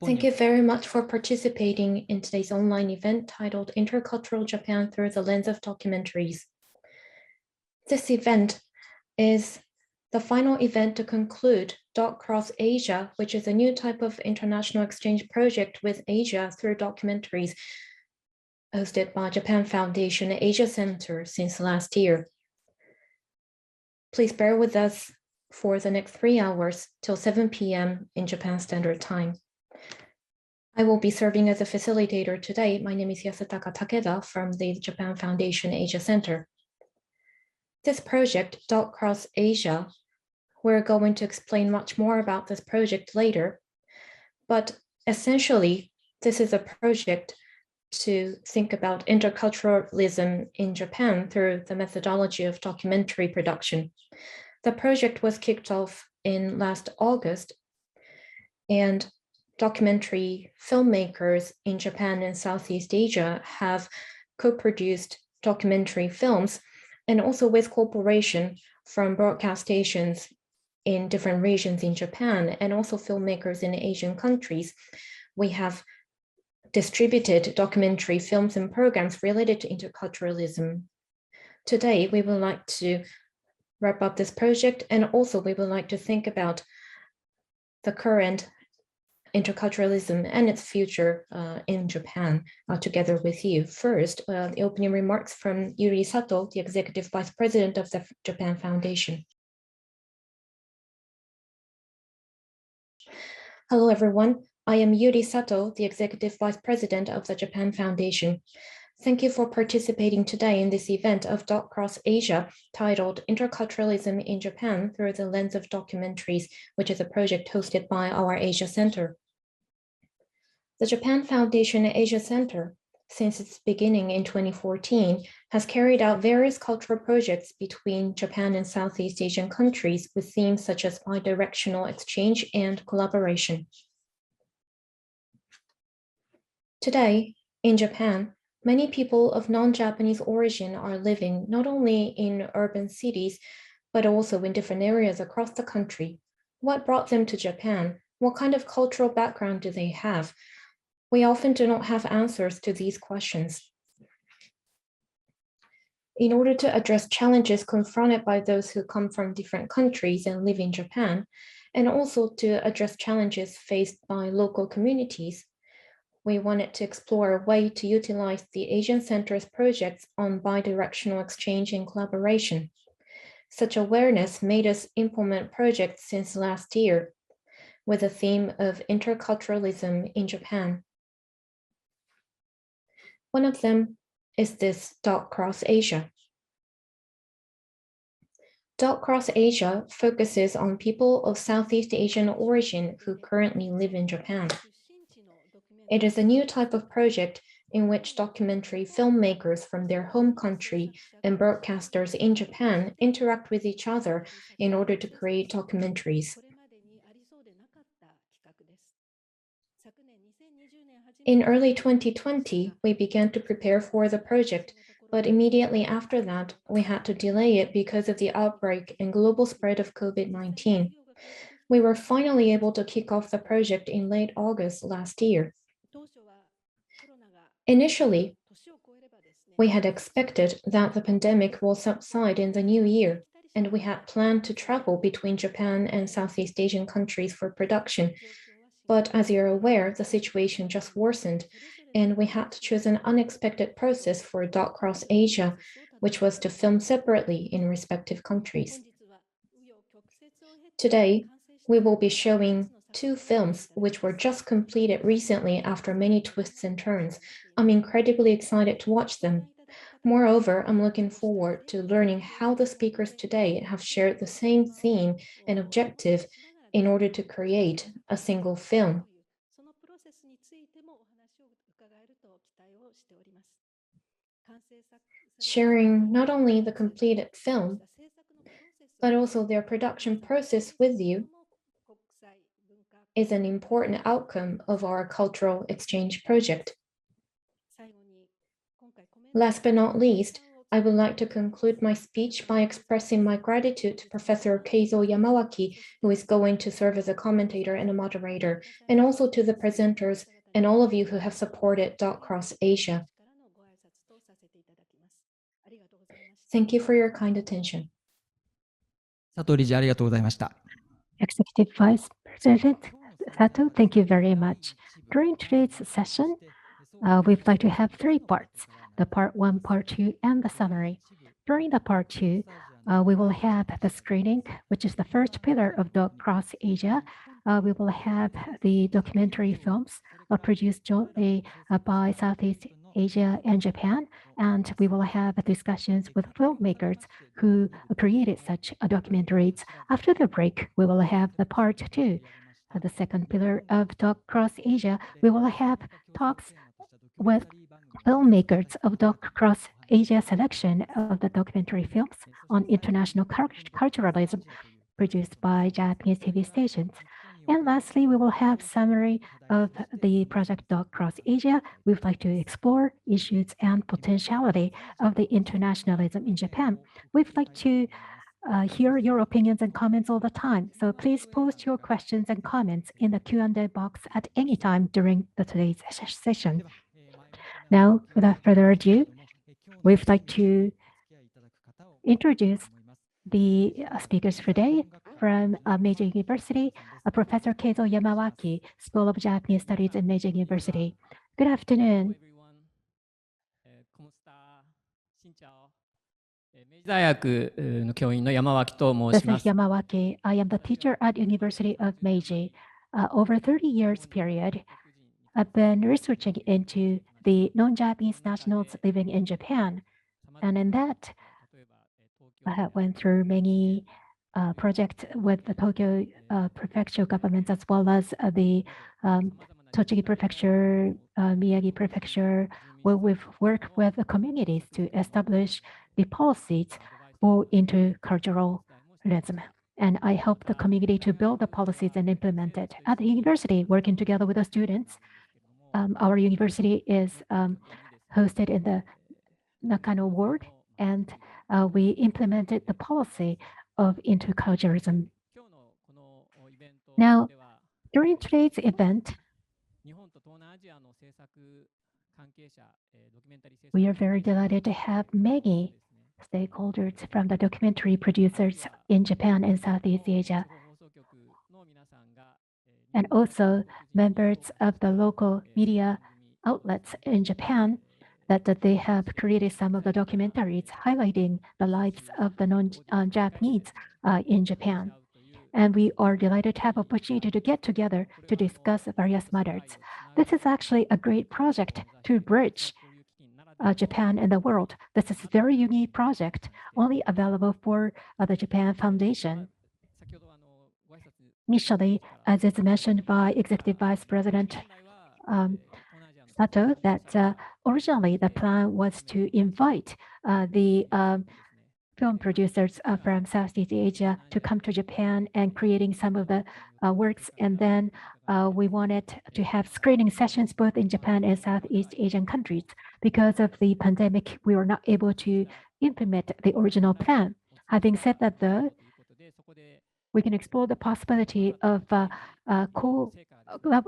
Thank you very much for participating in today's online event titled Intercultural Japan Through the Lens of Documentaries. This event is the final event to conclude DocCross Asia, which is a new type of international exchange project with Asia through documentaries hosted by Japan Foundation Asia Center since last year. Please bear with us for the next 3 hours till 7 p.m. in Japan Standard Time. I will be serving as a facilitator today. My name is Yasutaka Takeda from the Japan Foundation Asia Center. This project, DocCross Asia, we're going to explain much more about this project later, but essentially, this is a project to think about interculturalism in Japan through the methodology of documentary production. The project was kicked off in last August, and documentary filmmakers in Japan and Southeast Asia have co-produced documentary films, and also with cooperation from broadcast stations in different regions in Japan and also filmmakers in Asian countries. We have distributed documentary films and programs related to interculturalism. Today, we would like to wrap up this project, and also we would like to think about the current interculturalism and its future in Japan together with you. First, the opening remarks from Yuri Sato, the Executive Vice President of the Japan Foundation. Hello, everyone. I am Yuri Sato, the Executive Vice President of the Japan Foundation. Thank you for participating today in this event of DocCross Asia titled Interculturalism in Japan Through the Lens of Documentaries, which is a project hosted by our Asia Center. The Japan Foundation Asia Center, since its beginning in 2014, has carried out various cultural projects between Japan and Southeast Asian countries with themes such as bidirectional exchange and collaboration. Today, in Japan, many people of non-Japanese origin are living not only in urban cities, but also in different areas across the country. What brought them to Japan? What kind of cultural background do they have? We often do not have answers to these questions. In order to address challenges confronted by those who come from different countries and live in Japan, and also to address challenges faced by local communities, we wanted to explore a way to utilize the Asian Center's projects on bidirectional exchange and collaboration. Such awareness made us implement projects since last year with the theme of interculturalism in Japan. One of them is this DocCross Asia. DocCross Asia focuses on people of Southeast Asian origin who currently live in Japan. It is a new type of project in which documentary filmmakers from their home country and broadcasters in Japan interact with each other in order to create documentaries. In early 2020, we began to prepare for the project, but immediately after that, we had to delay it because of the outbreak and global spread of COVID-19. We were finally able to kick off the project in late August last year. Initially, we had expected that the pandemic will subside in the new year, and we had planned to travel between Japan and Southeast Asian countries for production. But as you're aware, the situation just worsened, and we had to choose an unexpected process for DocCross Asia, which was to film separately in respective countries. Today, we will be showing 2 films which were just completed recently after many twists and turns. I'm incredibly excited to watch them. Moreover, I'm looking forward to learning how the speakers today have shared the same theme and objective in order to create a single film. Sharing not only the completed film, but also their production process with you is an important outcome of our cultural exchange project. Last but not least, I would like to conclude my speech by expressing my gratitude to Professor Keizo Yamawaki, who is going to serve as a commentator and a moderator, and also to the presenters and all of you who have supported DocCross Asia. Thank you for your kind attention. 佐藤理事ありがとうございました。 Executive Vice President Sato, thank you very much. During today's session, we'd like to have three parts, the part 1, part 2, and the summary. During the part 2, we will have the screening, which is the first pillar of DocCross Asia. We will have the documentary films produced jointly by Southeast Asia and Japan, and we will have discussions with filmmakers who created such documentaries. After the break, we will have the part 2, the second pillar of DocCross Asia. We will have talks with filmmakers of DocCross Asia Selection of the documentary films on international culturalism produced by Japanese TV stations. And lastly, we will have summary of the project DocCross Asia. We would like to explore issues and potentiality of the internationalism in Japan. We'd like to hear your opinions and comments all the time. So please post your questions and comments in the Q&A box at any time during today's session. Now, without further ado, we'd like to introduce the speakers for today from Meiji University, Professor Keizo Yamawaki, School of Japanese Studies in Meiji University. Good afternoon. This is Yamawaki. I am the teacher at University of Meiji. Over 30 years period, I've been researching into the non-Japanese nationals living in Japan. And in that, I have went through many projects with the Tokyo prefecture governments, as well as the Tochigi prefecture, Miyagi prefecture, where we've worked with the communities to establish the policies for interculturalism. And I help the community to build the policies and implement it. At the university, working together with the students, our university is hosted in the Nagano ward, and we implemented the policy of interculturalism. Now, during today's event, we are very delighted to have many stakeholders from the documentary producers in Japan and Southeast Asia, and also members of the local media outlets in Japan that they have created some of the documentaries highlighting the lives of the non-Japanese in Japan. And we are delighted to have opportunity to get together to discuss various matters. This is actually a great project to bridge Japan and the world. This is a very unique project, only available for the Japan Foundation. Initially, as is mentioned by Executive Vice President Sato, that originally the plan was to invite the film producers from Southeast Asia to come to Japan and creating some of the works. And then we wanted to have screening sessions both in Japan and Southeast Asian countries. Because of the pandemic, we were not able to implement the original plan. Having said that, though, we can explore the possibility of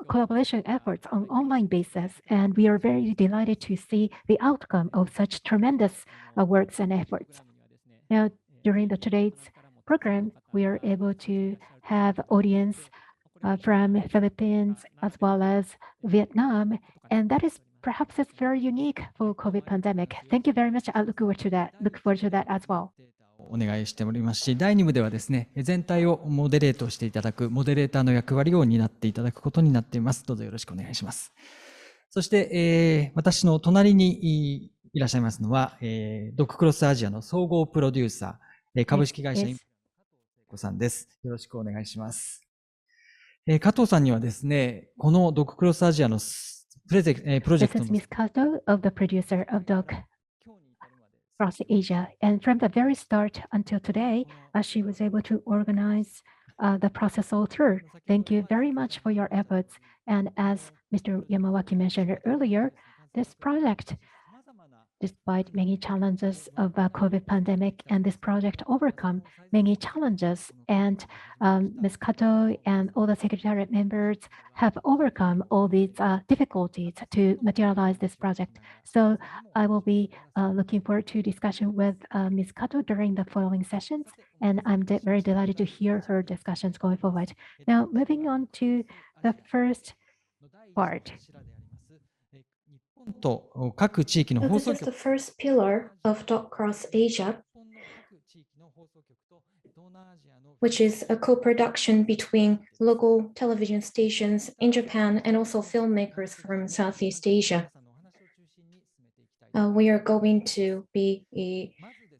collaboration efforts on online basis, and we are very delighted to see the outcome of such tremendous works and efforts. Now, during today's program, we are able to have audience from Philippines as well as Vietnam, and that is perhaps it's very unique for COVID pandemic. Thank you very much. I look forward to that as well. お願いしておりますし、第2部ではですね、全体をモデレートしていただくモデレーターの役割を担っていただくことになっています。どうぞよろしくお願いします。そして、私の隣にいらっしゃいますのは、ドッククロスアジアの総合プロデューサー、株式会社加藤さんです。よろしくお願いします。加藤さんにはですね、このドッククロスアジアのプロジェクトの This is Ms. Kato of the producer of DocCross Asia, and from the very start until today, she was able to organize the process all through. Thank you very much for your efforts. And as Mr. Yamawaki mentioned earlier, this project despite many challenges of COVID pandemic, and this project overcome many challenges. And Ms. Kato and all the secretariat members have overcome all these difficulties to materialize this project. So I will be looking forward to discussion with Ms. Kato during the following sessions, and I'm very delighted to hear her discussions going forward. Now, moving on to the first part. This is the first pillar of DocCross Asia, which is a co-production between local television stations in Japan and also filmmakers from Southeast Asia. We are going to be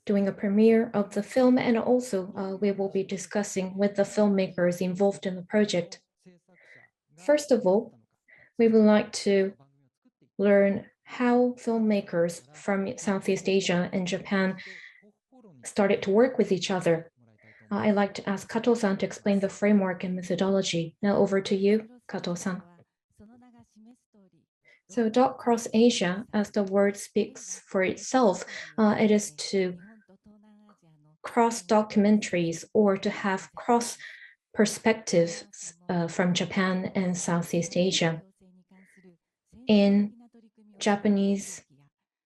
doing a premiere of the film, and also we will be discussing with the filmmakers involved in the project. First of all, we would like to learn how filmmakers from Southeast Asia and Japan started to work with each other. I'd like to ask Kato-san to explain the framework and methodology. Now over to you, Kato-san. So DocCross Asia, as the word speaks for itself, it is to cross documentaries or to have cross perspectives from Japan and Southeast Asia. In Japanese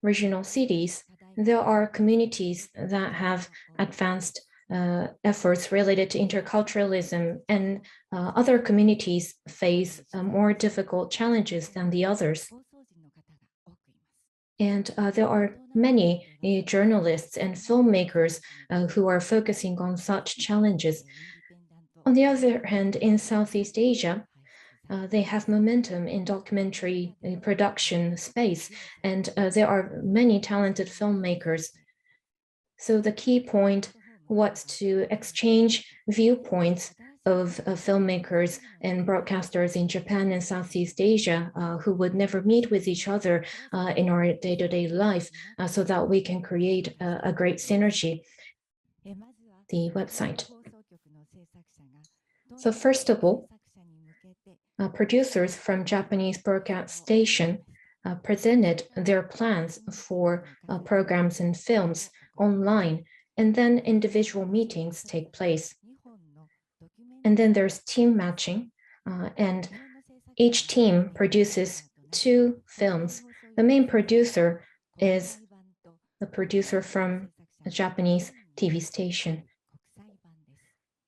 regional cities, there are communities that have advanced efforts related to interculturalism, and other communities face more difficult challenges than the others. And there are many journalists and filmmakers who are focusing on such challenges. On the other hand, in Southeast Asia, they have momentum in documentary production space, and there are many talented filmmakers. So the key point was to exchange viewpoints of filmmakers and broadcasters in Japan and Southeast Asia who would never meet with each other in our day-to-day life, so that we can create a great synergy. The website. So first of all, producers from Japanese broadcast station presented their plans for programs and films online, and then individual meetings take place. And then there's team matching, and each team produces 2 films. The main producer is the producer from a Japanese TV station.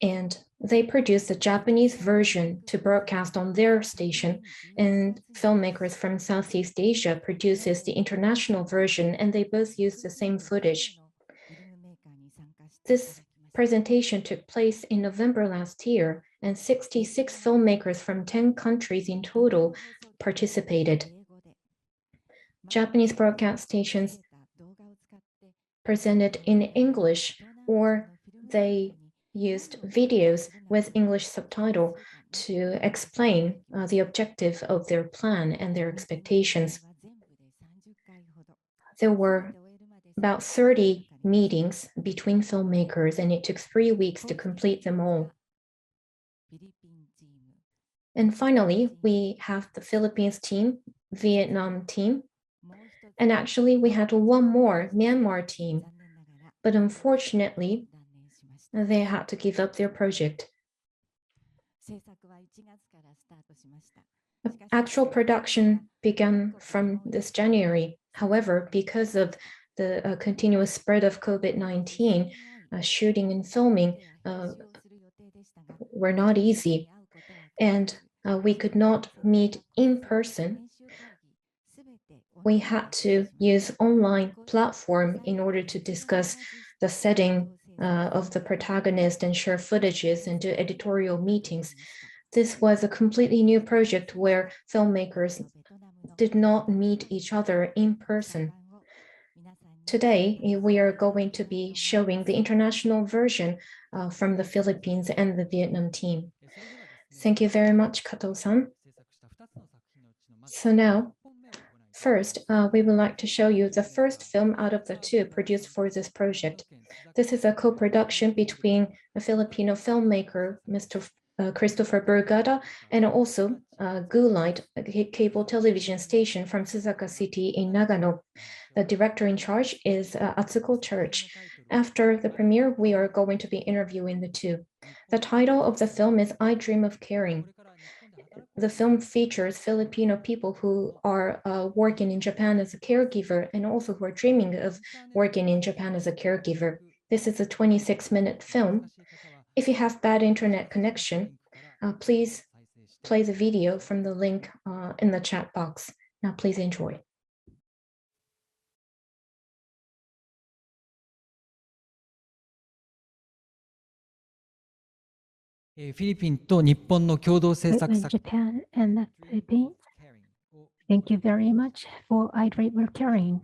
And they produce the Japanese version to broadcast on their station, and filmmakers from Southeast Asia produces the international version, and they both use the same footage. This presentation took place in November last year, and 66 filmmakers from 10 countries in total participated. Japanese broadcast stations presented in English, or they used videos with English subtitle to explain the objective of their plan and their expectations. There were about 30 meetings between filmmakers, and it took 3 weeks to complete them all. And finally, we have the Philippines team, Vietnam team, and actually we had one more, Myanmar team, but unfortunately, they had to give up their project. Actual production began from this January. However, because of the continuous spread of COVID-19, shooting and filming were not easy, and we could not meet in person. We had to use online platform in order to discuss the setting of the protagonist and share footages and do editorial meetings. This was a completely new project where filmmakers did not meet each other in person. Today, we are going to be showing the international version from the Philippines and the Vietnam team. Thank you very much, Kato-san. So now, first, we would like to show you the first film out of the 2 produced for this project. This is a co-production between a Filipino filmmaker, Mr. Kristoffer Brugada, and also Goolight, a cable television station from Susaka City in Nagano. The director in charge is Atsuko Church. After the premiere, we are going to be interviewing the two. The title of the film is I Dream of Caring. The film features Filipino people who are working in Japan as a caregiver and also who are dreaming of working in Japan as a caregiver. This is a 26-minute film. If you have bad internet connection, please play the video from the link in the chat box. Now, please enjoy. フィリピンと日本の共同制作 In 作 Japan and the Philippines, thank you very much for I Dream of Caring,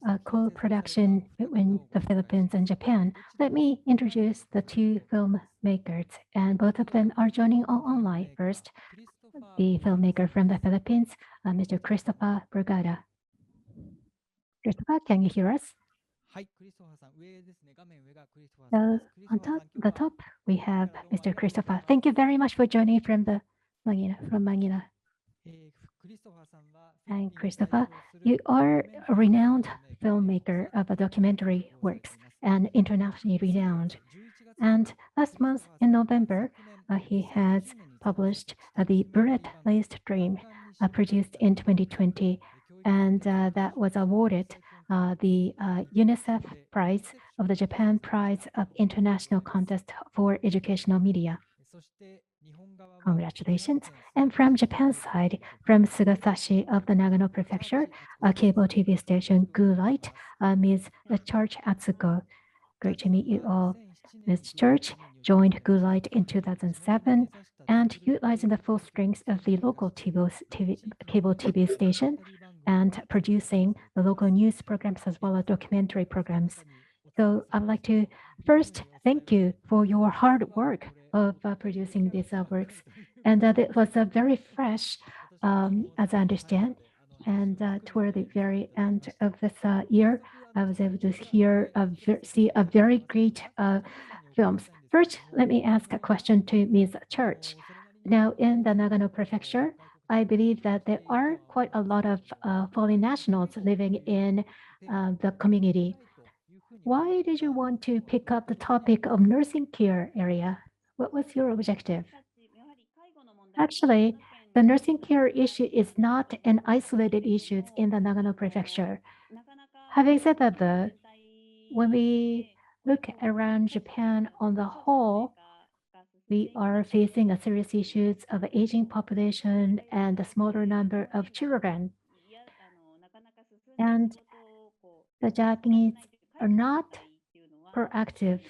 a co-production between the Philippines and Japan. Let me introduce the two filmmakers, and both of them are joining online. First, the filmmaker from the Philippines, Mr. Kristoffer Brugada. Kristoffer, can you hear us? はい、クリストファーさん、上ですね、画面上がクリストファー So さんです。 on the top, we have Mr. Kristoffer. Thank you very much for joining from Manila. クリストファーさんは And Kristoffer, you are a renowned filmmaker of a documentary works and internationally renowned. And last month in November, he has published the Bullet-Laced Dream, produced in 2020, and that was awarded the UNICEF Prize of the Japan Prize of International Contest for Educational Media. そして日本側は Congratulations. And from Japan's side, from Sugasashi of the Nagano Prefecture, a cable TV station, Goolight, Ms. Church Atsuko. Great to meet you all. Ms. Church joined Goolight in 2007 and utilizing the full strengths of the local cable TV station and producing the local news programs as well as documentary programs. So I'd like to first thank you for your hard work of producing these works. And it was very fresh, as I understand. And toward the very end of this year, I was able to see a very great films. First, let me ask a question to Ms. Church. Now, in the Nagano Prefecture, I believe that there are quite a lot of foreign nationals living in the community. Why did you want to pick up the topic of nursing care area? What was your objective? Actually, the nursing care issue is not an isolated issue in the Nagano Prefecture. Having said that, though, when we look around Japan on the whole, we are facing a serious issues of aging population and a smaller number of children. And the Japanese are not proactive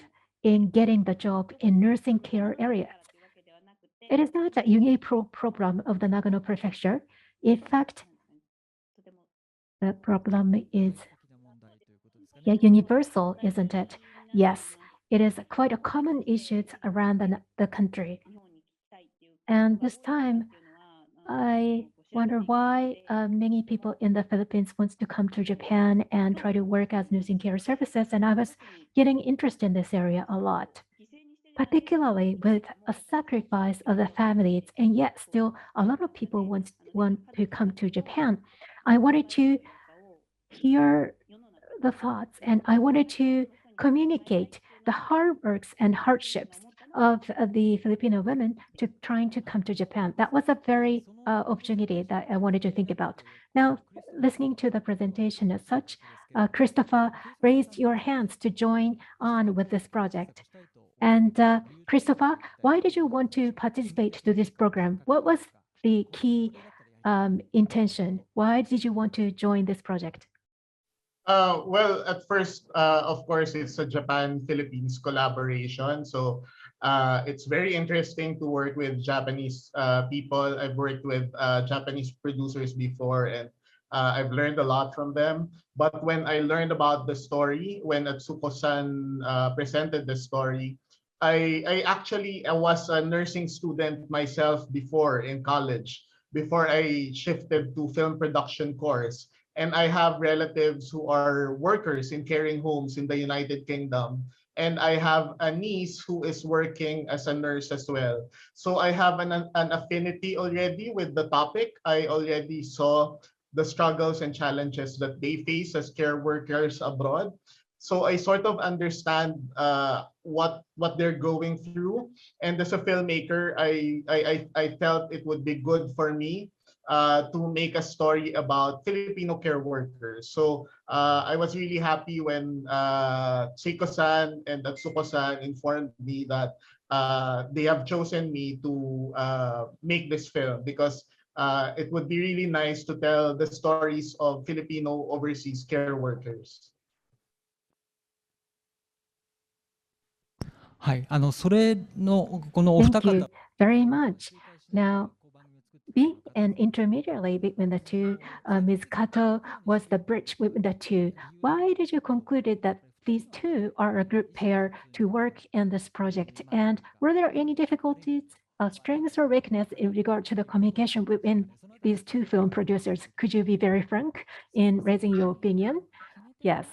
in getting the job in nursing care areas. It is not a unique problem of the Nagano Prefecture. In fact, the problem is universal, isn't it? Yes, it is quite a common issue around the country. And this time, I wonder why many people in the Philippines wants to come to Japan and try to work as nursing care services. And I was getting interested in this area a lot, particularly with a sacrifice of the families. And yet still a lot of people want to come to Japan. I wanted to hear the thoughts and I wanted to communicate the hard works and hardships of the Filipino women to trying to come to Japan. That was a very opportunity that I wanted to think about. Now, listening to the presentation as such, Kristoffer raised your hands to join on with this project. And Kristoffer, why did you want to participate to this program? What was the key intention? Why did you want to join this project? Well, at first, of course, it's a Japan-Philippines collaboration. So it's very interesting to work with Japanese people. I've worked with Japanese producers before, and I've learned a lot from them. But when I learned about the story, when Atsuko-san presented the story, I was a nursing student myself before in college, before I shifted to film production course. And I have relatives who are workers in caring homes in the United Kingdom. And I have a niece who is working as a nurse as well. So I have an affinity already with the topic. I already saw the struggles and challenges that they face as care workers abroad. So I sort of understand what they're going through. And as a filmmaker, I felt it would be good for me to make a story about Filipino care workers. So I was really happy when Seiko-san and Atsuko-san informed me that they have chosen me to make this film because it would be really nice to tell the stories of Filipino overseas care workers. はい、それのこのお二 Thank 方 you very much. Now, being an intermediary between the two, Ms. Kato was the bridge between the two. Why did you conclude that these two are a good pair to work in this project? And were there any difficulties, strengths or weakness in regard to the communication between these two film producers? Could you be very frank in raising your opinion? Yes.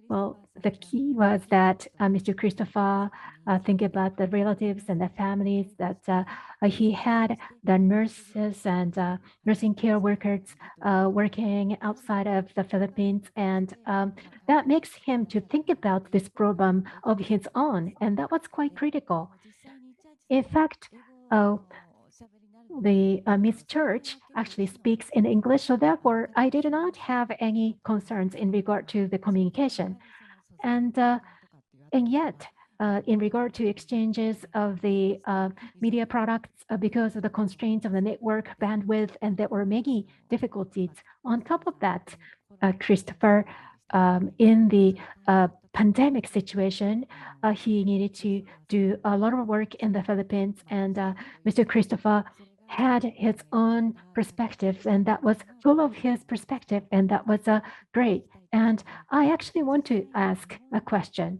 Well, the key was that Mr. Kristoffer think about the relatives and the families that he had the nurses and nursing care workers working outside of the Philippines, and that makes him to think about this problem of his own, and that was quite critical. In fact, the Miss Church actually speaks in English, so therefore I did not have any concerns in regard to the communication. And yet, in regard to exchanges of the media products, because of the constraints of the network bandwidth, and there were many difficulties. On top of that, Kristoffer, in the pandemic situation, he needed to do a lot of work in the Philippines, and Mr. Kristoffer had his own perspective, and that was full of his perspective, and that was great. And I actually want to ask a question.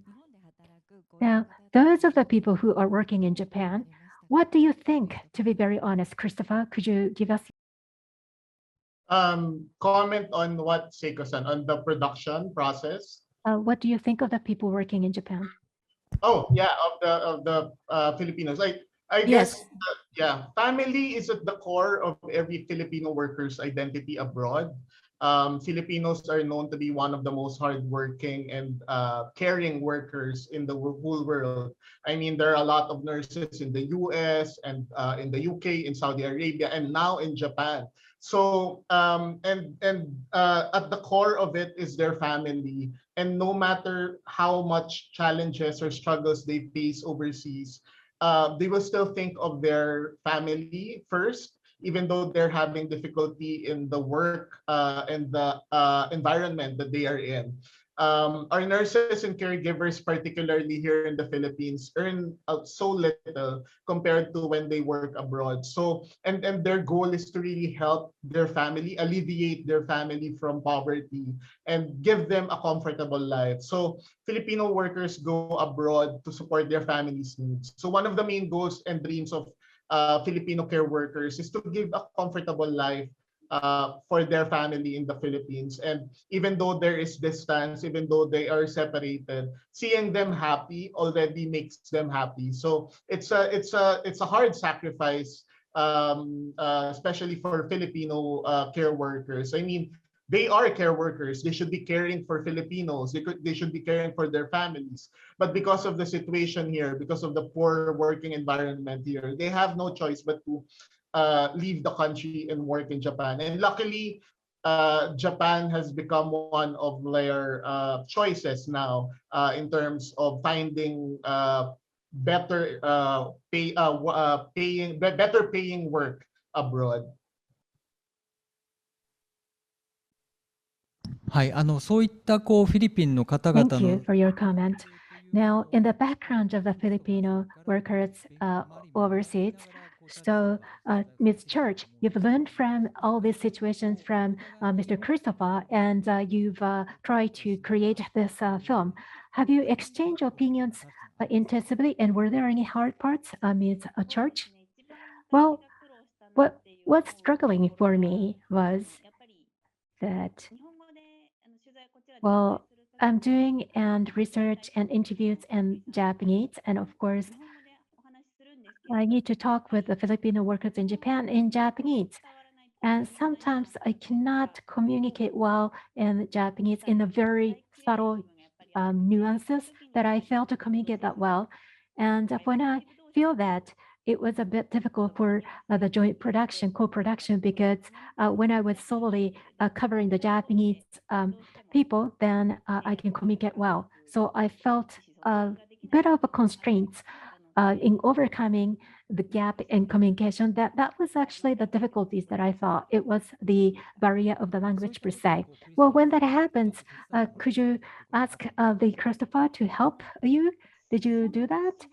Now, those of the people who are working in Japan, what do you think, to be very honest, Kristoffer, could you give us comment on what Seiko-san, on the production process? what do you think of the people working in Japan? Oh yeah, of the Filipinos. I Yes. guess yeah, family is at the core of every Filipino worker's identity abroad. Filipinos are known to be one of the most hardworking and caring workers in the whole world. I mean, there are a lot of nurses in the US and in the UK, in Saudi Arabia, and now in Japan. So at the core of it is their family. And no matter how much challenges or struggles they face overseas, they will still think of their family first, even though they're having difficulty in the work and the environment that they are in. Our nurses and caregivers, particularly here in the Philippines, earn so little compared to when they work abroad. So, and their goal is to really help their family, alleviate their family from poverty, and give them a comfortable life. So, Filipino workers go abroad to support their families' needs. So, one of the main goals and dreams of Filipino care workers is to give a comfortable life for their family in the Philippines. And even though there is distance, even though they are separated, seeing them happy already makes them happy. So it's a hard sacrifice, especially for Filipino care workers. I mean, they are care workers. They should be caring for Filipinos. They should be caring for their families. But because of the situation here, because of the poor working environment here, they have no choice but to leave the country and work in Japan. And luckily, Japan has become one of their choices now in terms of finding better better paying work abroad. はい、そういったフィリピンの方々 Thank you の for your comment. Now, in the background of the Filipino workers overseas, so Ms. Church, you've learned from all these situations from Mr. Kristoffer, and you've tried to create this film. Have you exchanged opinions intensively, and were there any hard parts, Ms. Church? Well, what's struggling for me was that Well, I'm doing and research and interviews in Japanese, and of course, I need to talk with the Filipino workers in Japan in Japanese. And sometimes I cannot communicate well in Japanese in a very subtle nuances that I fail to communicate that well. And when I feel that, it was a bit difficult for the joint production, co-production, because when I was solely covering the Japanese people, then I can communicate well. So I felt a bit of a constraint in overcoming the gap in communication. That was actually the difficulties that I thought. It was the barrier of the language per se. Well, when that happens, could you ask the Kristoffer to help you? Did you do that?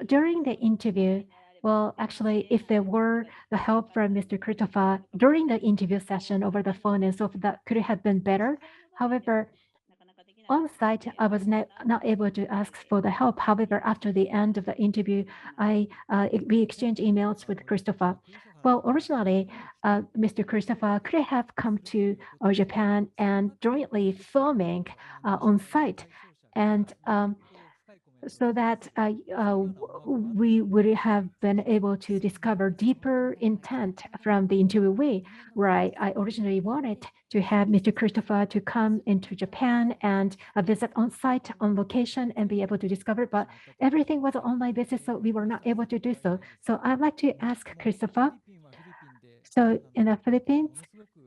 During the interview, well, actually, if there were the help from Mr. Kristoffer during the interview session over the phone and so forth, that could have been better. However, on site, I was not able to ask for the help. However, after the end of the interview, we exchanged emails with Kristoffer. Well, originally, Mr. Kristoffer could have come to Japan and jointly filming on site. And so that we would have been able to discover deeper intent from the interviewee, where I originally wanted to have Mr. Kristoffer to come into Japan and visit on site, on location, and be able to discover, but everything was on online basis, so we were not able to do so. So I'd like to ask Kristoffer, so in the Philippines,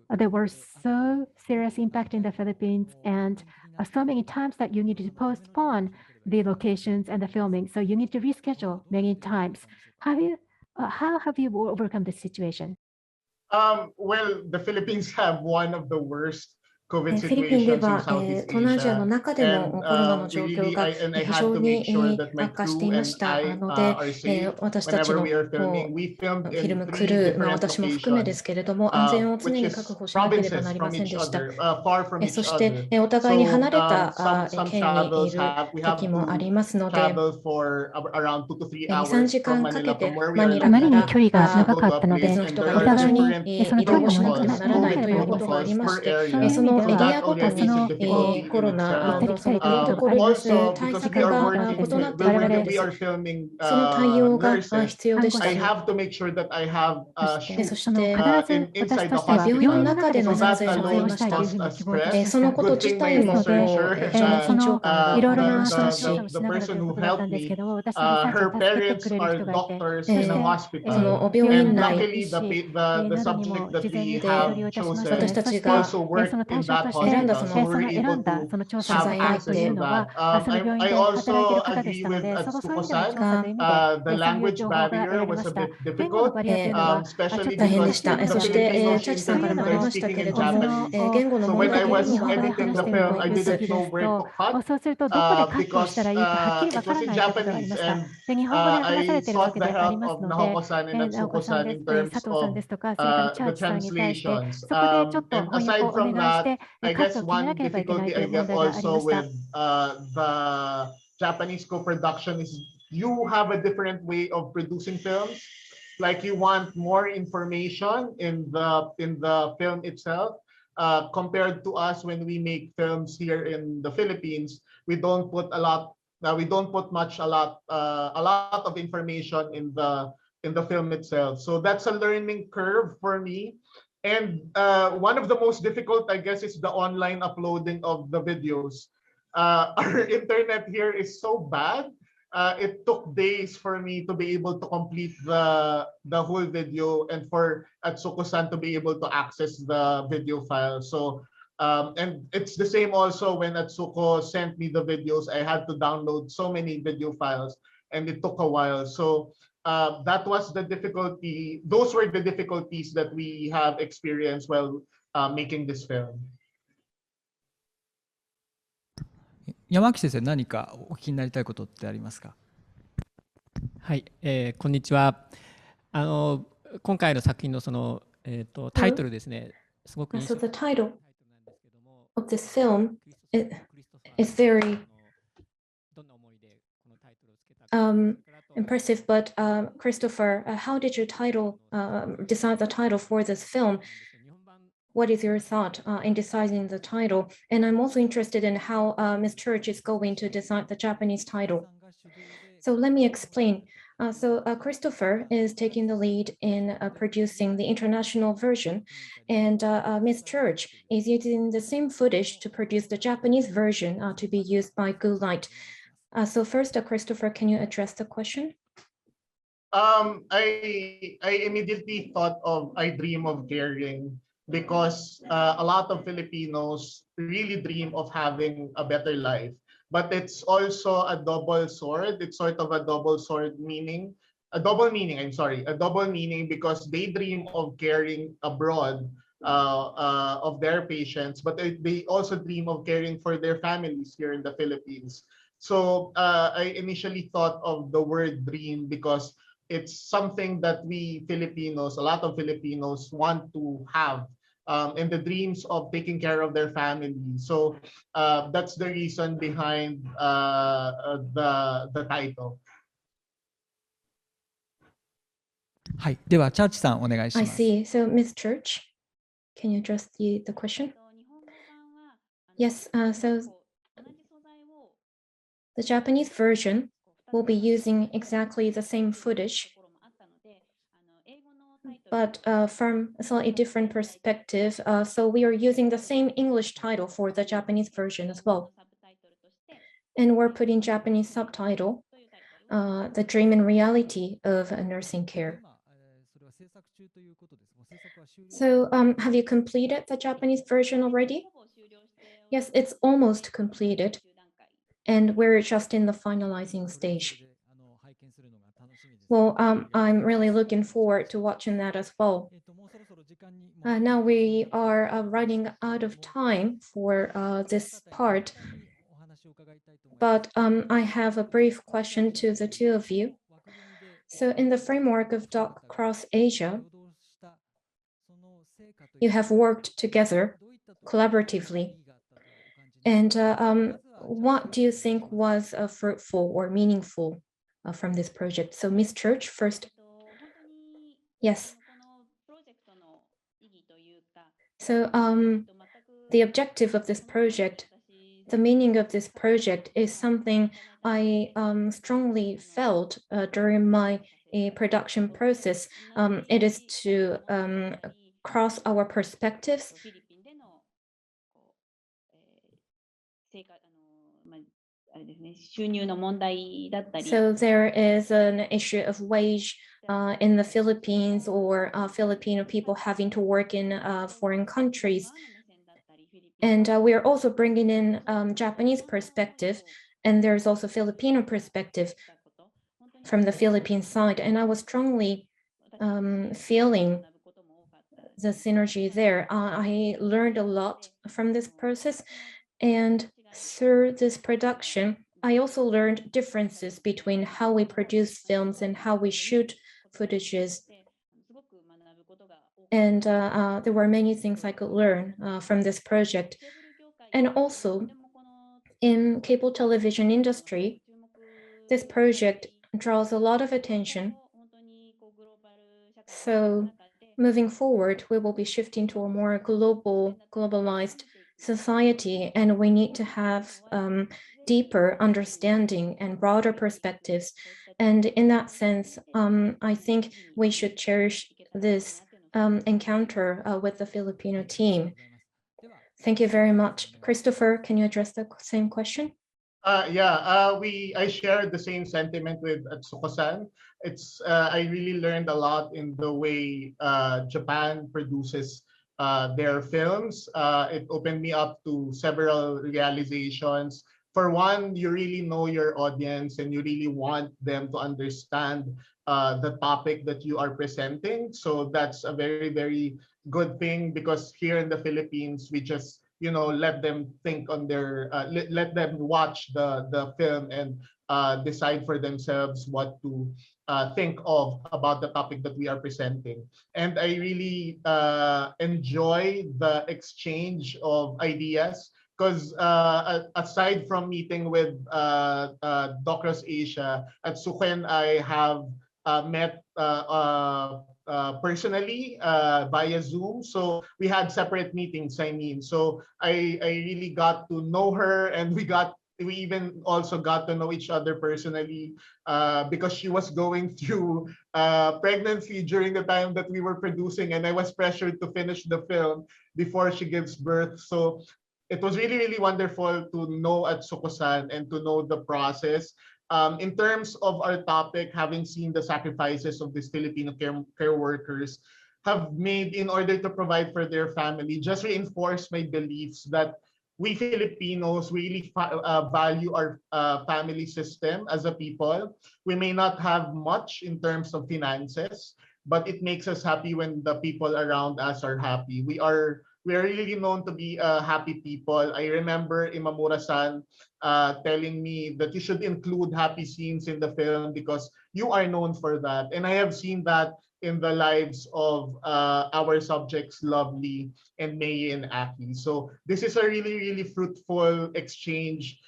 there were so serious impact in the Philippines and so many times that you needed to postpone the locations and the filming. So you need to reschedule many times. How have you overcome this situation? Well, the Philippines have one of the worst COVID フィリピンで situations in は、 Southeast 東南アジアの Asia. 中でも And コロナの状況 really, が I 非 had 常 to make sure に that my 悪化してい crew ま and した I ので、 are safe 私たち whenever の we are filming. We フ filmed ィル in ムク three ルー、 different 私も含めで locations, すけれども、安全を常 which に is 確保しなければな provinces りま from せん each でした。 other, far from そ each して other. お互いに離 So れた some 県にい travels る we 時 have もあ to りますので、 travel for around 2 to 3 2、3 hours 時 from 間かけ Manila, て from where we マ are ニラ あまり か に ら 距離が長か go っ to たの a で、 place 別の and 人 there がい are る場所 お互い different にその移動しな 距離がければ protocols ならない COVID ということがあり protocols まし per て、そういう area. その 意味で So は、エリア that ごとそ already is a にの difficulty コ in ロナ itself. 行ったりのその来たりということがあプロトコル りまして、 Also, 対 because 策 we are が working 異な with, っているわけで we す。 are filming その対応が nurses, 必要でした I し、 have to make sure that I have そして shoots そしそのて、必ず inside 私と the しては病院の hospital. 中で So の撮 that 影もあり alone ました。 caused us 希望いた stress. しましその た。 こと Good 自 thing 体 my も researcher, 非常に緊その張感がいろいろありまなしたし、調査をしながら person という who ことだった helped んですけ me, ど、私のリサーチを her 助けてく parents れる are 人がいて、 doctors そ in し the て、hospital. その病 病院 院 And 内 内 luckily, 医師 the などに subject も that 事前 we にお取 have りをいたしまし chosen て、私たそしちが て also worked その in 対象 that として選んだそ hospital. So のそ we're の able 選んだ to その調査 have 材料と access いう to のは、that. その病院 I で働いている also 方でし agree たの with で、そういう意味での Atsuko-san. 調査という意味で、 The そういう language 情報が得 barrier られ was ま a した。 bit 言語の difficult, バリアというのは、ちょっ especially と大変で because した。難しい the そして、の Filipinos チャチ in さん the からも field あり are ました speaking けれ in ども、 Japanese. 言語の So 問 when 題 I というの was もあ editing 話 the す点 film, の I 一つ。 didn't know where to cut そうすると、どこでカットした because らいいかはっきりわ it か was ら in ないということがあり Japanese. ました。 And で、日本語で話され I ているわ sought け the であり help ます of ので、 Nahoko-san and 直子さん Atsuko-san です、in 佐 terms 藤さんで of すとか、それからチャー the チさんに対して、 translations. そこでちょっと And 翻訳 aside をお from 願いし that, て、 I カット guess を決めな one ければいけない difficulty とい I う問 get 題がありま also した。 with the Japanese co-production is you have a different way of producing films. Like you want more information in the film itself. Compared to us when we make films here in the Philippines, we don't put a lot. We don't put a lot of information in the film itself. So that's a learning curve for me. And one of the most difficult, I guess, is the online uploading of the videos. Our internet here is so bad. It took days for me to be able to complete the whole video and for Atsuko-san to be able to access the video file. So and it's the same also when Atsuko sent me the videos. I had to download so many video files and it took a while. So that was the difficulty. Those were the difficulties that we have experienced while making this film. 山脇先生、何かお聞きになりたいことってありますか？はい、こんにちは。今回の作品のその、タイトルですね、すごく印象 So the title なんですけども、 of this film クリ is ストファー very どんな思いでこのタイトルをつけたか。 impressive, but Kristoffer, how did you decide the title for this film? what is your thought in deciding the title? And I'm also interested in how Ms. Church is going to decide the Japanese title. So let me explain. Kristoffer is taking the lead in producing the international version, and Ms. Church is using the same footage to produce the Japanese version to be used by Goolight. So first, Kristoffer, can you address the question? I immediately thought of I Dream of Caring because a lot of Filipinos really dream of having a better life. But it's also a double sword. It's sort of a double sword meaning, a double meaning, I'm sorry, a double meaning because they dream of caring abroad of their patients, but they also dream of caring for their families here in the Philippines. So I initially thought of the word dream because it's something that we Filipinos, a lot of Filipinos want to have and the dreams of taking care of their family. So that's the reason behind the title. はい。では、チャーチさん、お願いし I ます。 see. So Ms. Church, can you address the question? Yes, so the Japanese version will be using exactly the same footage, but from a slightly different perspective. So we are using the same English title for the Japanese version as well. And we're putting Japanese subtitle, The Dream and Reality of Nursing Care. So have you completed the Japanese version already? Yes, it's almost completed. And we're just in the finalizing stage. Well, I'm really looking forward to watching that as well. Now we are running out of time for this part, but I have a brief question to the two of you. So in the framework of DocCross Asia, you have worked together collaboratively. And what do you think was fruitful or meaningful from this project? So Ms. Church first. Yes. So the objective of this project, the meaning of this project is something I strongly felt during my production process. It is to cross our perspectives. So there is an issue of wage in the Philippines or Filipino people having to work in foreign countries. And we are also bringing in Japanese perspective, and there's also Filipino perspective from the Philippine side. And I was strongly feeling the synergy there. I learned a lot from this process, and through this production, I also learned differences between how we produce films and how we shoot footages. And there were many things I could learn from this project. And also, in cable television industry, this project draws a lot of attention. So moving forward, we will be shifting to a more globalized society, and we need to have deeper understanding and broader perspectives. And in that sense, I think we should cherish this encounter with the Filipino team. Thank you very much. Kristoffer, can you address the same question? I shared the same sentiment with Atsuko-san. I really learned a lot in the way Japan produces their films. It opened me up to several realizations. For one, you really know your audience and you really want them to understand the topic that you are presenting. So that's a very, very good thing because here in the Philippines, we just let them think on their let them watch the film and decide for themselves what to think of about the topic that we are presenting. And I really enjoy the exchange of ideas because aside from meeting with DocCross Asia, at Suken I have met personally via Zoom. So we had separate meetings, I mean. So I really got to know her, and we even also got to know each other personally because she was going through pregnancy during the time that we were producing, and I was pressured to finish the film before she gives birth. So it was really, really wonderful to know Atsuko-san and to know the process. In terms of our topic, having seen the sacrifices of these Filipino care workers have made in order to provide for their family, just reinforce my beliefs that we Filipinos really value our family system as a people. We may not have much in terms of finances, but it makes us happy when the people around us are happy. We are really known to be happy people. I remember Imamura-san telling me that you should include happy scenes in the film because you are known for that. And I have seen that in the lives of our subjects, Lovely and May and Aki. So this is a really, really fruitful exchange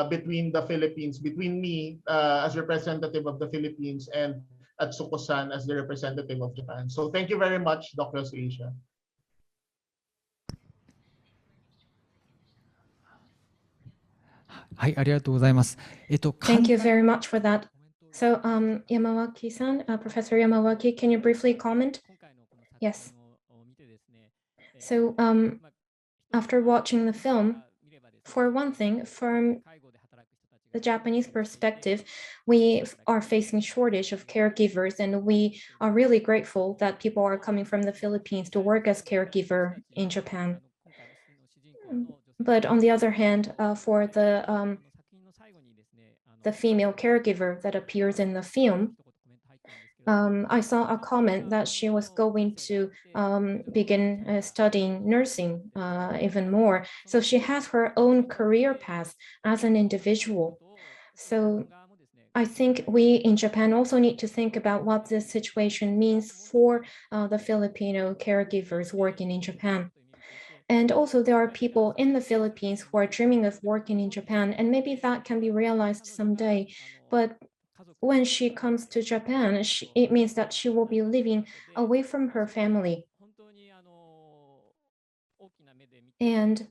between the Philippines, between me as representative of the Philippines and Atsuko-san as the representative of Japan. So thank you very much, DocCross Asia. はい、ありがとうございます。Thank you very much for that. So, Yamawaki-san, Professor Yamawaki, can you briefly comment? Yes. So, after watching the film, for one thing, from the Japanese perspective, we are facing shortage of caregivers, and we are really grateful that people are coming from the Philippines to work as caregiver in Japan. But on the other hand, for the female caregiver that appears in the film, I saw a comment that she was going to begin studying nursing even more. So she has her own career path as an individual. So I think we in Japan also need to think about what this situation means for the Filipino caregivers working in Japan. And also there are people in the Philippines who are dreaming of working in Japan, and maybe that can be realized someday. But when she comes to Japan, it means that she will be living away from her family. And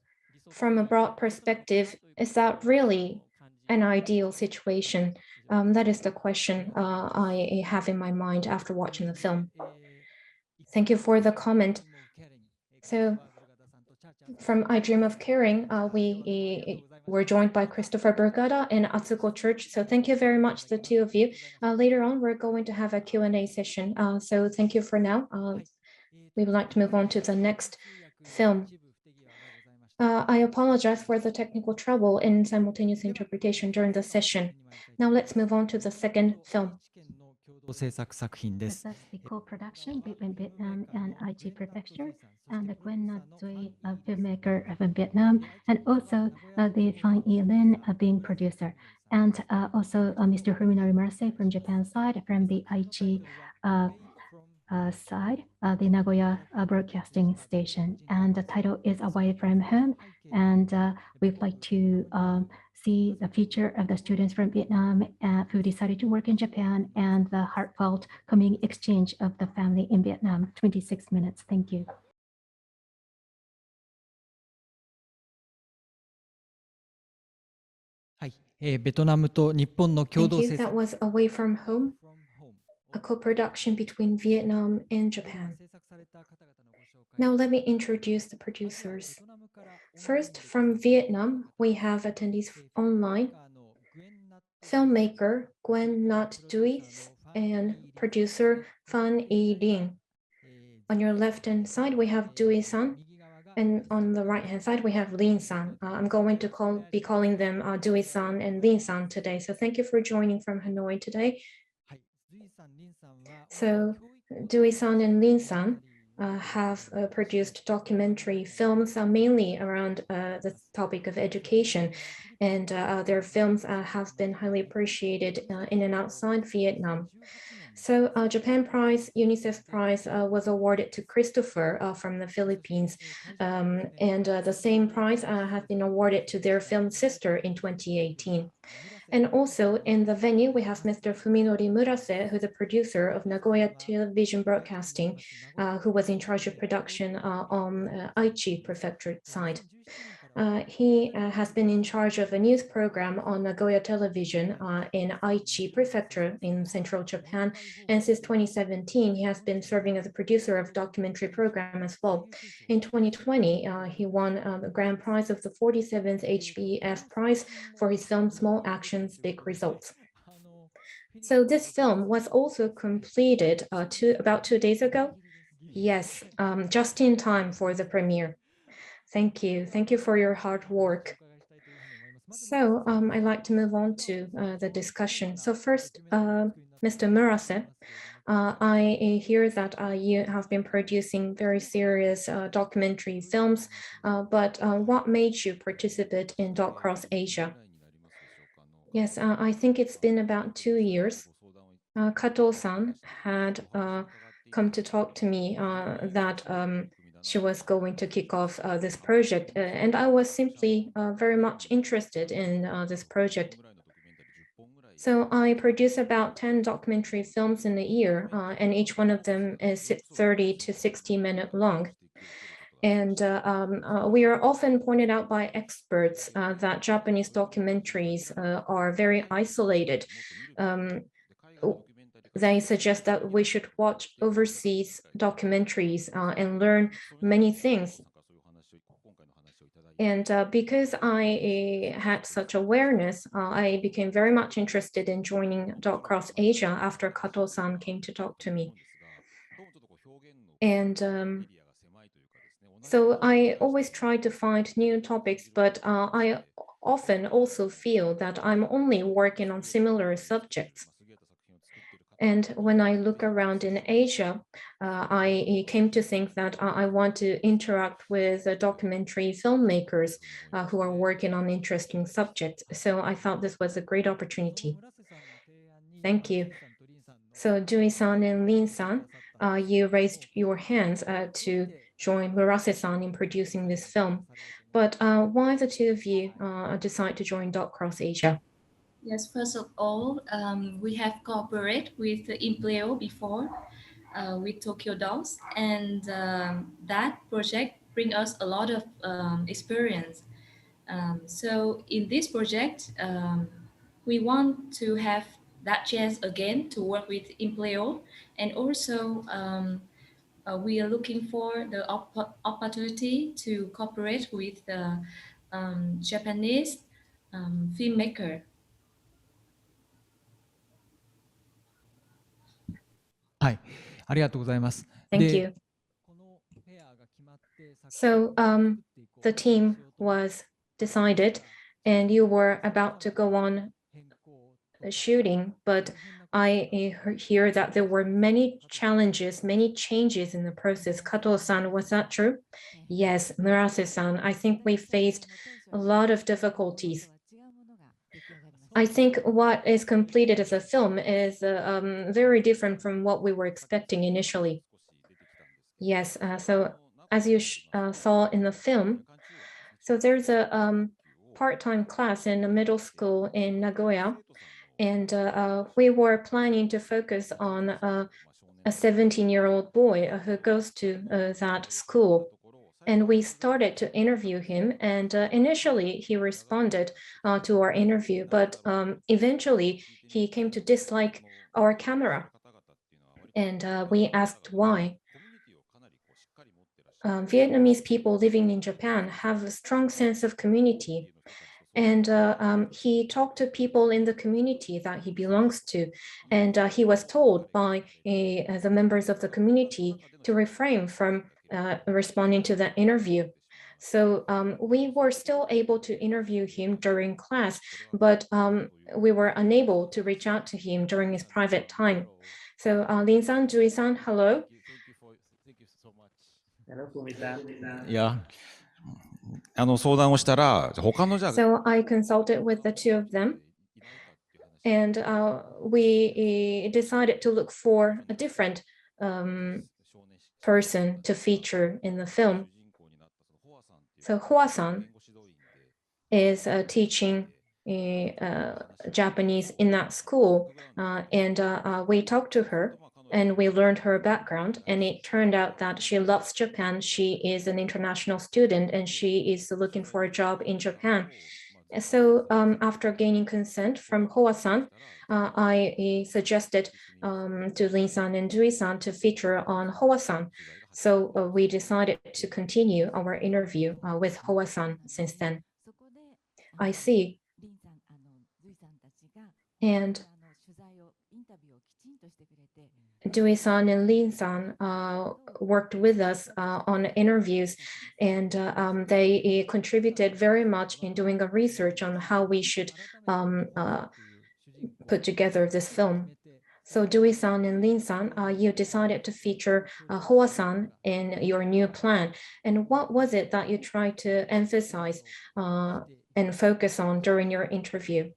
from a broad perspective, is that really an ideal situation? That is the question I have in my mind after watching the film. Thank you for the comment. So from I Dream of Caring, we were joined by Kristoffer Brugada and Atsuko Church. So thank you very much, the two of you. Later on, we're going to have a Q&A session. So thank you for now. We would like to move on to the next film. I apologize for the technical trouble in simultaneous interpretation during the session. Now let's move on to the second film. This is the co-production between Vietnam and Aichi Prefecture and the Nguyen filmmaker of Vietnam, and also the Phan Linh being producer, and also Mr. Fuminori MURASE from Japan side, from the Aichi side, the Nagoya Broadcasting Station. And the title is Away from Home, and we'd like to see the future of the students from Vietnam who decided to work in Japan, and the heartfelt coming exchange of the family in Vietnam. 26 minutes. Thank you. Thank you. That was Away from Home, a co-production between Vietnam and Japan. Now let me introduce the producers. First, from Vietnam, we have attendees online, filmmaker Nhat and producer Phan Linh. On your left-hand side, we have Dui-san, and on the right-hand side, we have Linh-san. I'm going to be calling them Dui-san and Linh-san today. So thank you for joining from Hanoi today. So Dui-san and Linh-san have produced documentary films mainly around the topic of education, and their films have been highly appreciated in and outside Vietnam. So Japan Prize, UNICEF Prize was awarded to Kristoffer from the Philippines, and the same prize has been awarded to their film Sister in 2018. And also in the venue, we have Mr. Fuminori MURASE, who's the producer of Nagoya Television Broadcasting, who was in charge of production on Aichi prefecture side. He has been in charge of a news program on Nagoya Television in Aichi Prefecture in central Japan. And since 2017, he has been serving as a producer of documentary program as well. In 2020, he won the grand prize of the 47th HBF prize for his film Small Actions, Big Results. So this film was also completed about 2 days ago. Yes, just in time for the premiere. Thank you. Thank you for your hard work. So I'd like to move on to the discussion. So first, Mr. Murase, I hear that you have been producing very serious documentary films, but what made you participate in DocCross Asia? Yes, I think it's been about 2 years. Kato-san had come to talk to me that she was going to kick off this project. And I was simply very much interested in this project. So I produce about 10 documentary films in a year, and each one of them is 30 to 60 minutes long. And we are often pointed out by experts that Japanese documentaries are very isolated. They suggest that we should watch overseas documentaries and learn many things. And because I had such awareness, I became very much interested in joining DocCross Asia after Kato-san came to talk to me. And so I always try to find new topics, but I often also feel that I'm only working on similar subjects. And when I look around in Asia, I came to think that I want to interact with documentary filmmakers who are working on interesting subjects. So I thought this was a great opportunity. Thank you. So Dewey-san and Lin-san, you raised your hands to join Murase-san in producing this film. But why the two of you decide to join DocCross Asia? Yes, first of all, we have cooperated with Impleo before with Tokyo Docs, and that project brings us a lot of experience. So in this project, we want to have that chance again to work with Impleo, and also we are looking for the opportunity to cooperate with the Japanese filmmaker. はい、ありがとうございます。 Thank you. So the team was decided and you were about to go on shooting, but I hear that there were many challenges, many changes in the process. Kato-san, was that true? Yes, Murase-san, I think we faced a lot of difficulties. I think what is completed as a film is very different from what we were expecting initially. Yes, so as you saw in the film, so there's a part-time class in a middle school in Nagoya, and we were planning to focus on a 17-year-old boy who goes to that school. And we started to interview him, and initially he responded to our interview, but eventually he came to dislike our camera. And we asked why. Vietnamese people living in Japan have a strong sense of community. And he talked to people in the community that he belongs to. And he was told by the members of the community to refrain from responding to the interview. So we were still able to interview him during class, but we were unable to reach out to him during his private time. So Lin-san, Jui-san, hello. Yeah. 相談をしたら、他のじゃあ So I consulted with the two of them, and we decided to look for a different person to feature in the film. So Hoa-san is teaching Japanese in that school, and we talked to her and we learned her background, and it turned out that she loves Japan. She is an international student and she is looking for a job in Japan. So after gaining consent from Hoa-san, I suggested to Lin-san and Dui-san to feature on Hoa-san. So we decided to continue our interview with Hoa-san since then. I see. And Dui-san and Lin-san worked with us on interviews, and they contributed very much in doing a research on how we should put together this film. So Dui-san and Lin-san, you decided to feature Hoa-san in your new plan. And what was it that you tried to emphasize and focus on during your interview?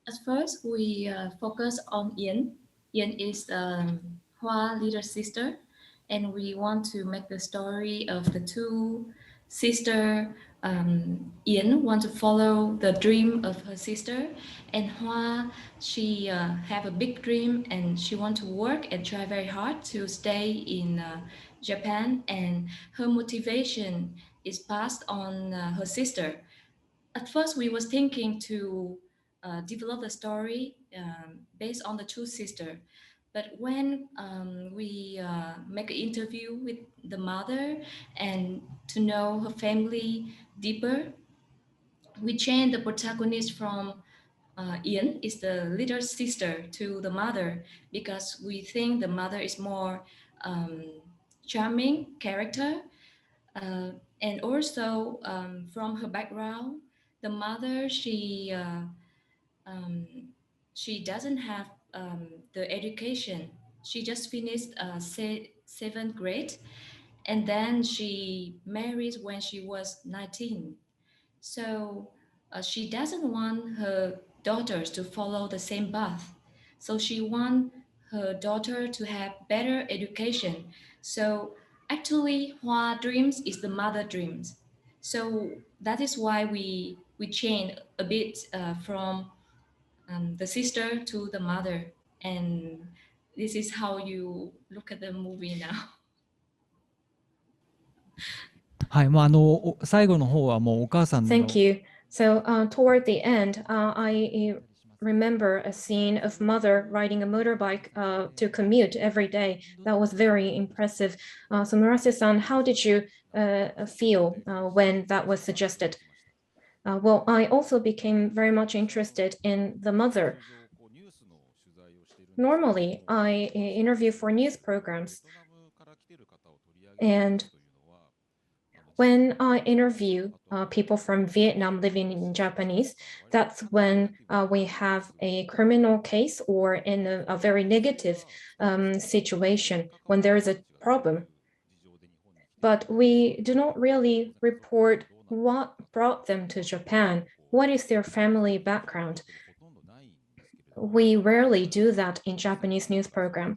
At first, we focus on Yen. Yen is Hoa little sister, and we want to make the story of the two sisters. Yen want to follow the dream of her sister, and Hoa, she have a big dream and she want to work and try very hard to stay in Japan, and her motivation is passed on her sister. At first, we was thinking to develop the story based on the two sisters. But when we make an interview with the mother and to know her family deeper, we change the protagonist from Ian is the little sister to the mother, because we think the mother is more charming character. And also from her background, the mother, she doesn't have the education. She just finished seventh grade, and then she married when she was 19. So she doesn't want her daughters to follow the same path. So she wants her daughter to have better education. So actually, Hoa dreams is the mother dreams. So that is why we change a bit from the sister to the mother, and this is how you look at the movie now. はい、最後の方はもうお母さんの Thank you. So toward the end, I remember a scene of mother riding a motorbike to commute every day. That was very impressive. So Murase-san, how did you feel when that was suggested? Well, I also became very much interested in the mother. Normally, I interview for news programs, and when I interview people from Vietnam living in Japanese, that's when we have a criminal case or in a very negative situation, when there is a problem. But we do not really report what brought them to Japan. What is their family background? We rarely do that in Japanese news program.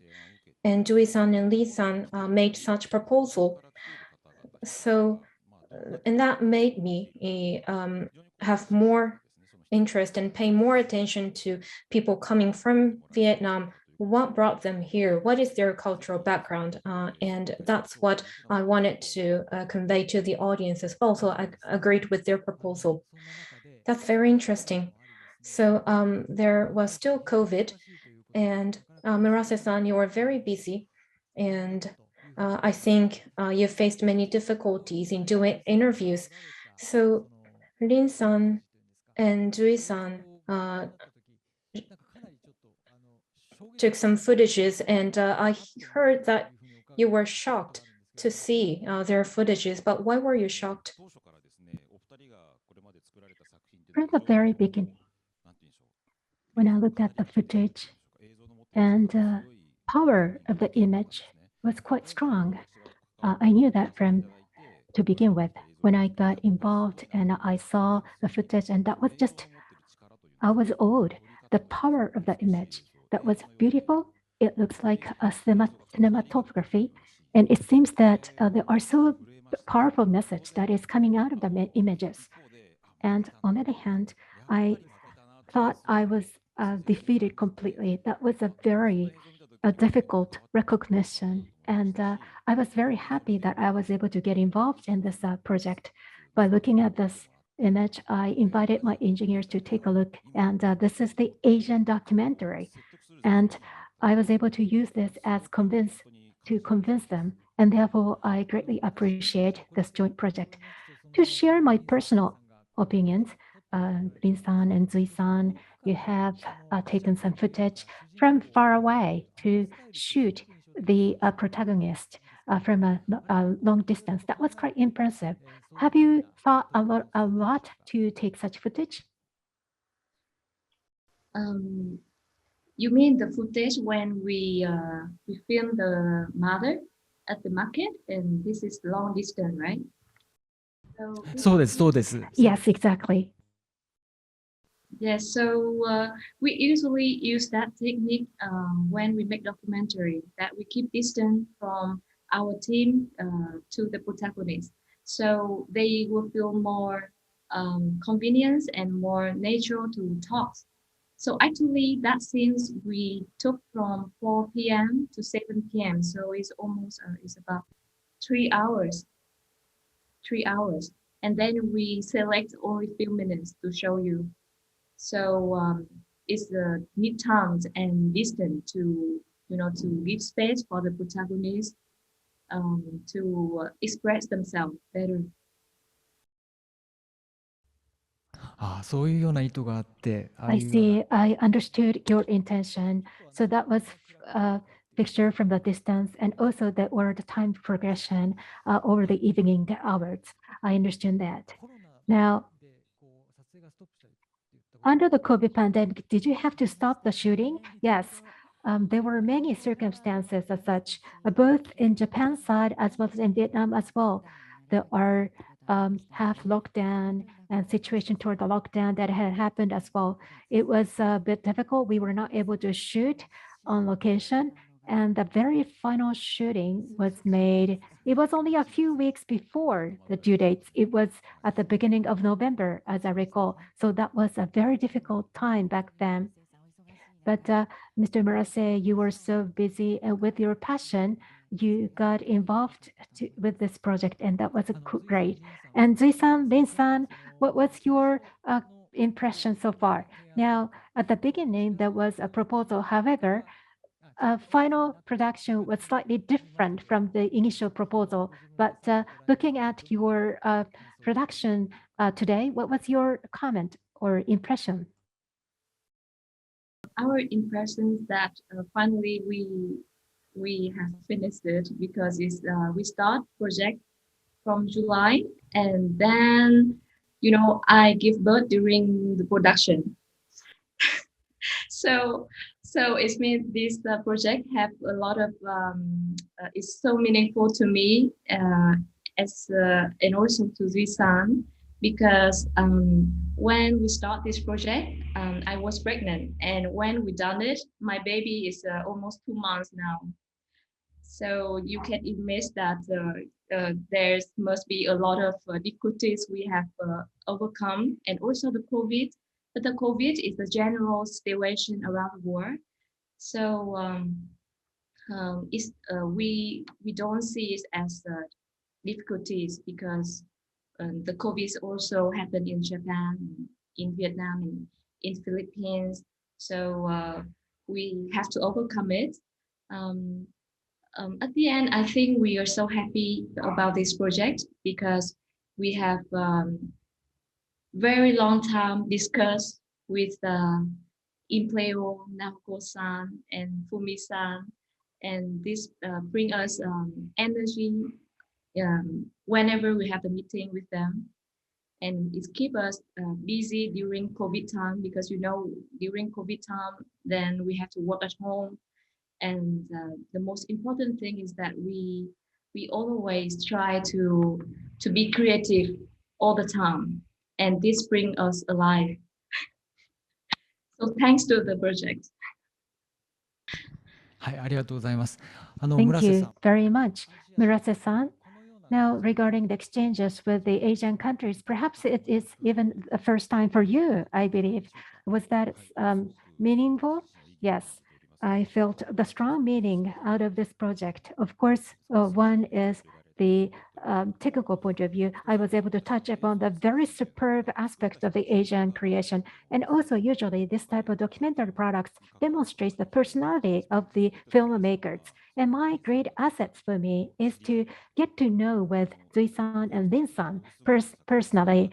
And Dui-san and Lee-san made such proposal. So, and that made me have more interest and pay more attention to people coming from Vietnam. What brought them here? What is their cultural background? And that's what I wanted to convey to the audience as well. So I agreed with their proposal. That's very interesting. So there was still COVID, and Murase-san, you were very busy, and I think you faced many difficulties in doing interviews. So Lin-san and Dui-san took some footages, and I heard that you were shocked to see their footages, but why were you shocked? From the very beginning, when I looked at the footage, and power of the image was quite strong. I knew that from to begin with. When I got involved and I saw the footage, and that was just, I was awed. The power of the image, that was beautiful. It looks like a cinematography, and it seems that there are so powerful message that is coming out of the images. And on the other hand, I thought I was defeated completely. That was a very difficult recognition. And I was very happy that I was able to get involved in this project. By looking at this image, I invited my engineers to take a look. And this is the Asian documentary. And I was able to use this as to convince them. And therefore, I greatly appreciate this joint project. To share my personal opinions, Rin-san and Zui-san, you have taken some footage from far away to shoot the protagonist from a long distance. That was quite impressive. Have you thought a lot to take such footage? You mean the footage when we filmed the mother at the market, and this is long distance, right?そうです、そうです。 Yes, exactly. Yes, so we usually use that technique when we make documentary, that we keep distance from our team to the protagonist. So they will feel more convenience and more natural to talk. So actually that scenes we took from 4 p.m. to 7 p.m. So it's almost, it's about 3 hours. 3 hours. And then we select only few minutes to show you. So it's the need time and distance to, to give space for the protagonist to express themselves better. そういうような意図があって、I see. I understood your intention. So that was a picture from the distance, and also that were the time progression over the evening hours. I understand that. Now, under the COVID pandemic, did you have to stop the shooting? Yes. There were many circumstances as such, both in Japan side as well as in Vietnam as well. There are half lockdown and situation toward the lockdown that had happened as well. It was a bit difficult. We were not able to shoot on location. And the very final shooting was made. It was only a few weeks before the due dates. It was at the beginning of November, as I recall. So that was a very difficult time back then. But Mr. Murase, you were so busy, and with your passion, you got involved with this project, and that was great. And Zui-san, Lin-san, what was your impression so far? Now, at the beginning, there was a proposal. However, final production was slightly different from the initial proposal. But looking at your production today, what was your comment or impression? Our impression is that finally we have finished it, because it's we start project from July, and then I give birth during the production. So it means this project have a lot of it's so meaningful to me as and also to Zui-san, because when we start this project, I was pregnant, and when we done it, my baby is almost 2 months now. So you can imagine that there must be a lot of difficulties we have overcome, and also the COVID. But the COVID is a general situation around the world. So we don't see it as difficulties, because the COVID also happened in Japan, in Vietnam, and in Philippines. So we have to overcome it. At the end, I think we are so happy about this project, because we have very long time discussed with Impleo, Naoko-san, and Fumi-san, and this bring us energy whenever we have a meeting with them, and it keep us busy during COVID time, because during COVID time, then we have to work at home, and the most important thing is that we always try to be creative all the time, and this bring us alive. So thanks to the project. はい、ありがとうございます。Thank you very much, Murase-san. Now, regarding the exchanges with the Asian countries, perhaps it is even the first time for you, I believe. Was that meaningful? Yes, I felt the strong meaning out of this project. Of course, one is the technical point of view. I was able to touch upon the very superb aspects of the Asian creation. And also, usually, this type of documentary products demonstrates the personality of the filmmakers. And my great assets for me is to get to know with Zui-san and Lin-san personally.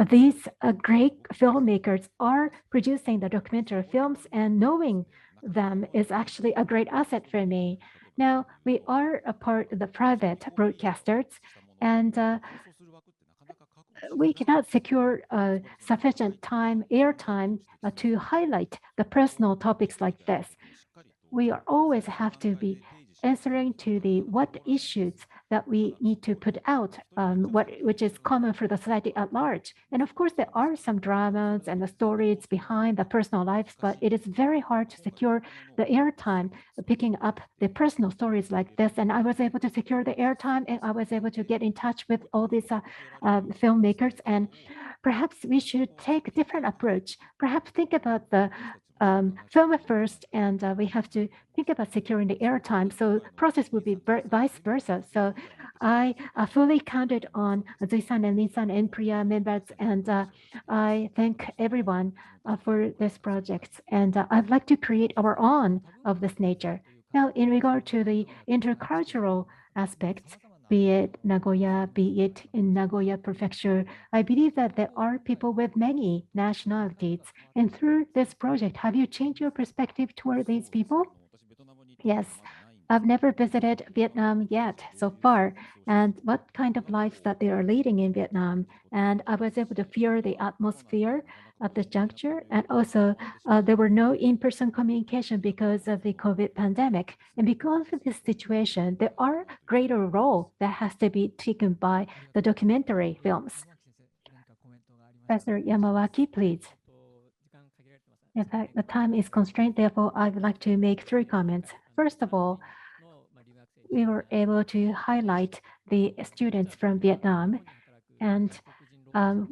These great filmmakers are producing the documentary films, and knowing them is actually a great asset for me. Now, we are a part of the private broadcasters, and we cannot secure sufficient time, airtime, to highlight the personal topics like this. We always have to be answering to the what issues that we need to put out, which is common for the society at large. And of course, there are some dramas and the stories behind the personal lives, but it is very hard to secure the airtime, picking up the personal stories like this. And I was able to secure the airtime, and I was able to get in touch with all these filmmakers. And perhaps we should take a different approach. Perhaps think about the film first, and we have to think about securing the airtime. So process would be vice versa. So I fully counted on Zui-san and Lin-san and Priya members, and I thank everyone for this project. And I'd like to create our own of this nature. Now, in regard to the intercultural aspects, be it Nagoya, be it in Nagoya Prefecture, I believe that there are people with many nationalities. And through this project, have you changed your perspective toward these people? Yes, I've never visited Vietnam yet so far, and what kind of lives that they are leading in Vietnam. And I was able to feel the atmosphere at this juncture. And also, there were no in-person communication because of the COVID pandemic. And because of this situation, there are greater role that has to be taken by the documentary films. Professor Yamawaki, please. In fact, the time is constrained, therefore, I would like to make 3 comments. First of all, we were able to highlight the students from Vietnam. And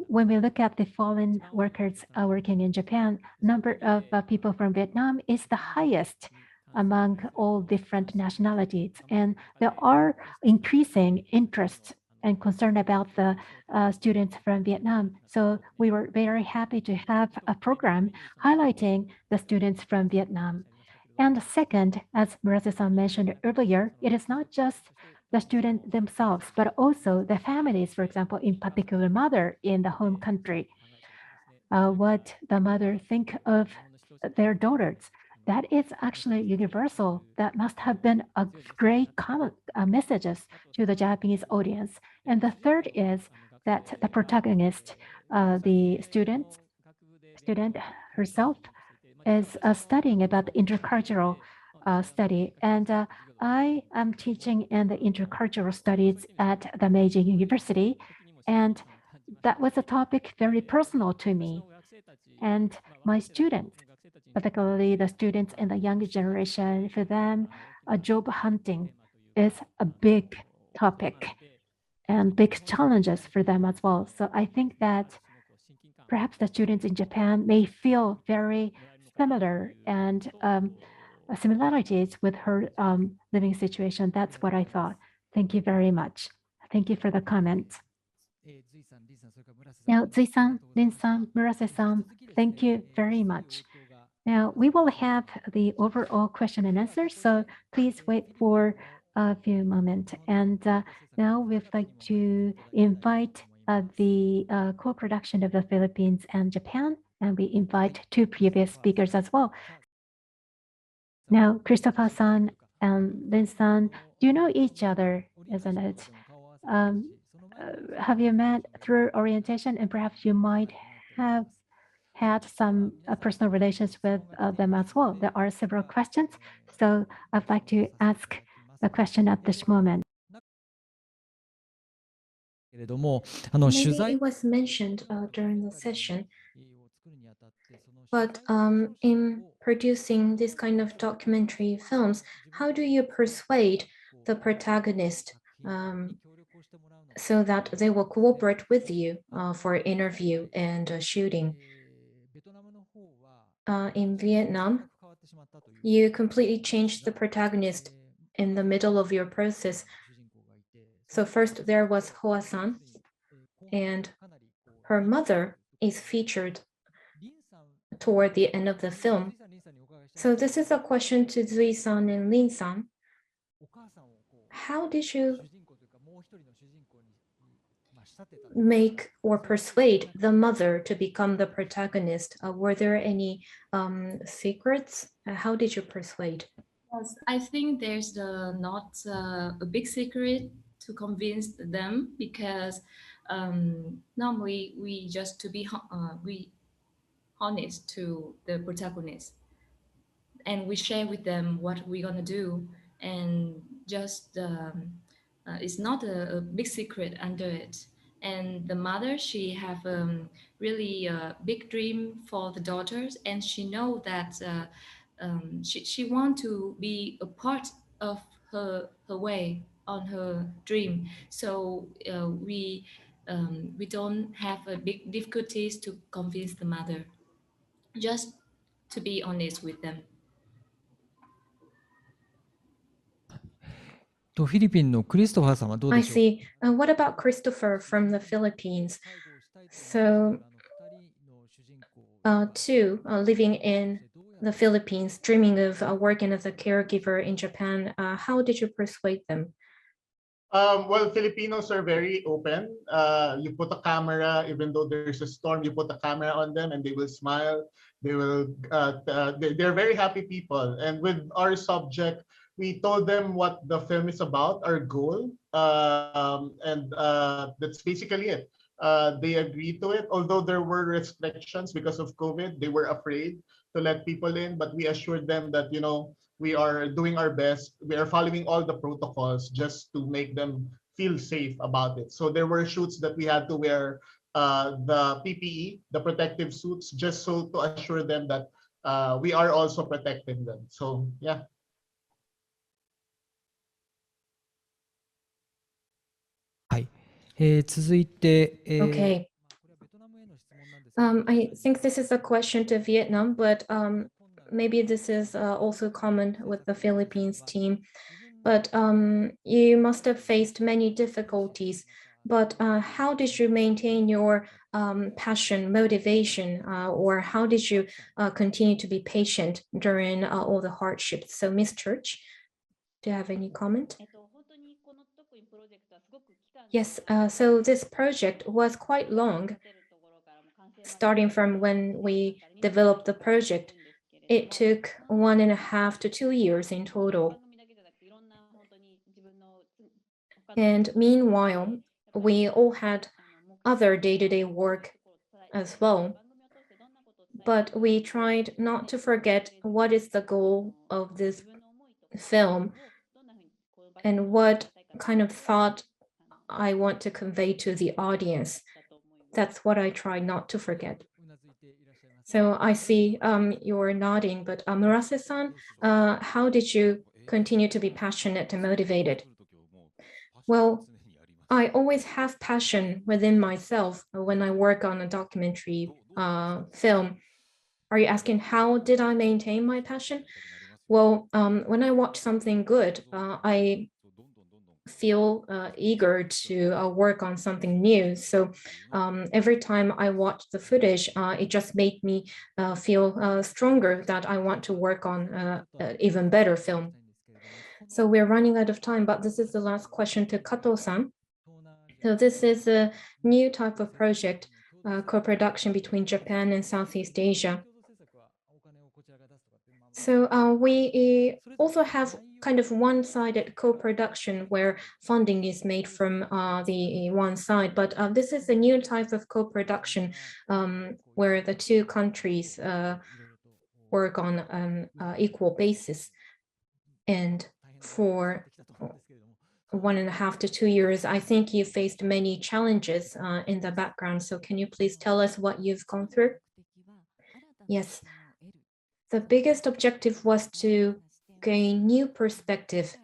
when we look at the foreign workers working in Japan, number of people from Vietnam is the highest among all different nationalities. And there are increasing interests and concern about the students from Vietnam. So we were very happy to have a program highlighting the students from Vietnam. And second, as Murase-san mentioned earlier, it is not just the student themselves, but also the families, for example, in particular mother in the home country. What the mother think of their daughters, that is actually universal. That must have been a great messages to the Japanese audience. And the third is that the protagonist, the student herself, is studying about the intercultural study. And I am teaching in the intercultural studies at the Meiji University. And that was a topic very personal to me. And my students, particularly the students in the younger generation, for them, job hunting is a big topic and big challenges for them as well. So I think that perhaps the students in Japan may feel very similar and similarities with her living situation. That's what I thought. Thank you very much. Thank you for the comments. Now, Zui-san, Lin-san, Murase-san, thank you very much. Now, we will have the overall question and answer, so please wait for a few moments. And now we'd like to invite the co-production of the Philippines and Japan, and we invite 2 previous speakers as well. Now, Kristoffer-san and Lin-san, do you know each other, isn't it? Have you met through orientation, and perhaps you might have had some personal relations with them as well? There are several questions, so I'd like to ask the question at this moment. Maybe it was mentioned during the session, but in producing this kind of documentary films, how do you persuade the protagonist so that they will cooperate with you for interview and shooting. In Vietnam, you completely changed the protagonist in the middle of your process. So first there was Hoa-san, and her mother is featured toward the end of the film. So this is a question to Zui-san and Lin-san. How did you make or persuade the mother to become the protagonist? Were there any secrets? How did you persuade? Yes, I think there's not a big secret to convince them, because normally we just to be we honest to the protagonist, and we share with them what we're gonna do, and just it's not a big secret under it. And the mother, she have really a big dream for the daughters, and she know that she want to be a part of her way on her dream. So we don't have a big difficulties to convince the mother, just to be honest with them. フィリピンのクリストファーさんはどう I でしょう see. What about Kristoffer from the Philippines? So, too, living in the Philippines, dreaming of working as a caregiver in Japan, how did you persuade them? Well, Filipinos are very open. You put a camera, even though there's a storm, you put a camera on them and they will smile. They will. They're very happy people. And with our subject, we told them what the film is about, our goal, and that's basically it. They agreed to it, although there were restrictions because of COVID. They were afraid to let people in, but we assured them that, you know, we are doing our best. We are following all the protocols just to make them feel safe about it. So there were shoots that we had to wear the PPE, the protective suits, just so to assure them that we are also protecting them. So yeah. Okay. I think this is a question to Vietnam, but maybe this is also common with the Philippines team. But you must have faced many difficulties. But how did you maintain your passion, motivation, or how did you continue to be patient during all the hardships? So, Ms. Church, do you have any comment? Yes, so this project was quite long. Starting from when we developed the project, it took 1.5 to 2 years in total. And meanwhile, we all had other day-to-day work as well. But we tried not to forget what is the goal of this film and what kind of thought I want to convey to the audience. That's what I try not to forget. So I see you're nodding, but MURASE-san, how did you continue to be passionate and motivated? Well, I always have passion within myself when I work on a documentary film. Are you asking how did I maintain my passion? Well, when I watch something good, I feel eager to work on something new. So every time I watch the footage, it just made me feel stronger that I want to work on an even better film. So we're running out of time, but this is the last question to Kato-san. So this is a new type of project, co-production between Japan and Southeast Asia. So we also have kind of one-sided co-production where funding is made from the one side, but this is a new type of co-production where the two countries work on an equal basis. And for 1.5 to 2 years, I think you faced many challenges in the background. So can you please tell us what you've gone through? Yes. The biggest objective was to gain new perspective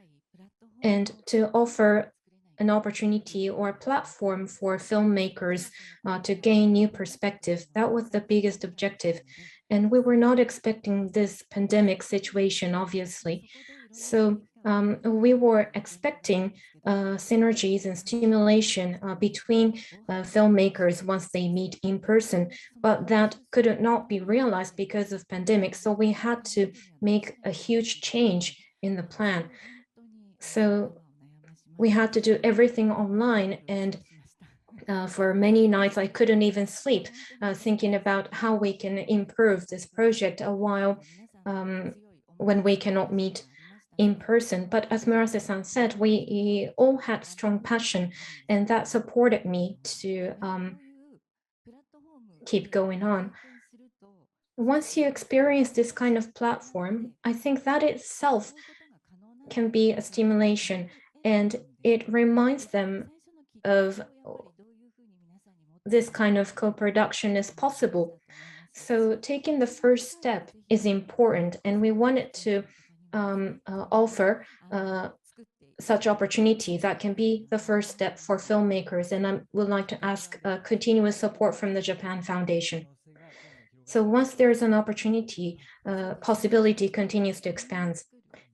and to offer an opportunity or a platform for filmmakers to gain new perspective. That was the biggest objective. And we were not expecting this pandemic situation, obviously. So we were expecting synergies and stimulation between filmmakers once they meet in person, but that could not be realized because of pandemic. So we had to make a huge change in the plan. So we had to do everything online, and for many nights I couldn't even sleep thinking about how we can improve this project while when we cannot meet in person. But as Murase-san said, we all had strong passion, and that supported me to keep going on. Once you experience this kind of platform, I think that itself can be a stimulation, and it reminds them of this kind of co-production is possible. So taking the first step is important, and we wanted to offer such opportunity that can be the first step for filmmakers. And I would like to ask continuous support from the Japan Foundation. So once there's an opportunity, possibility continues to expand.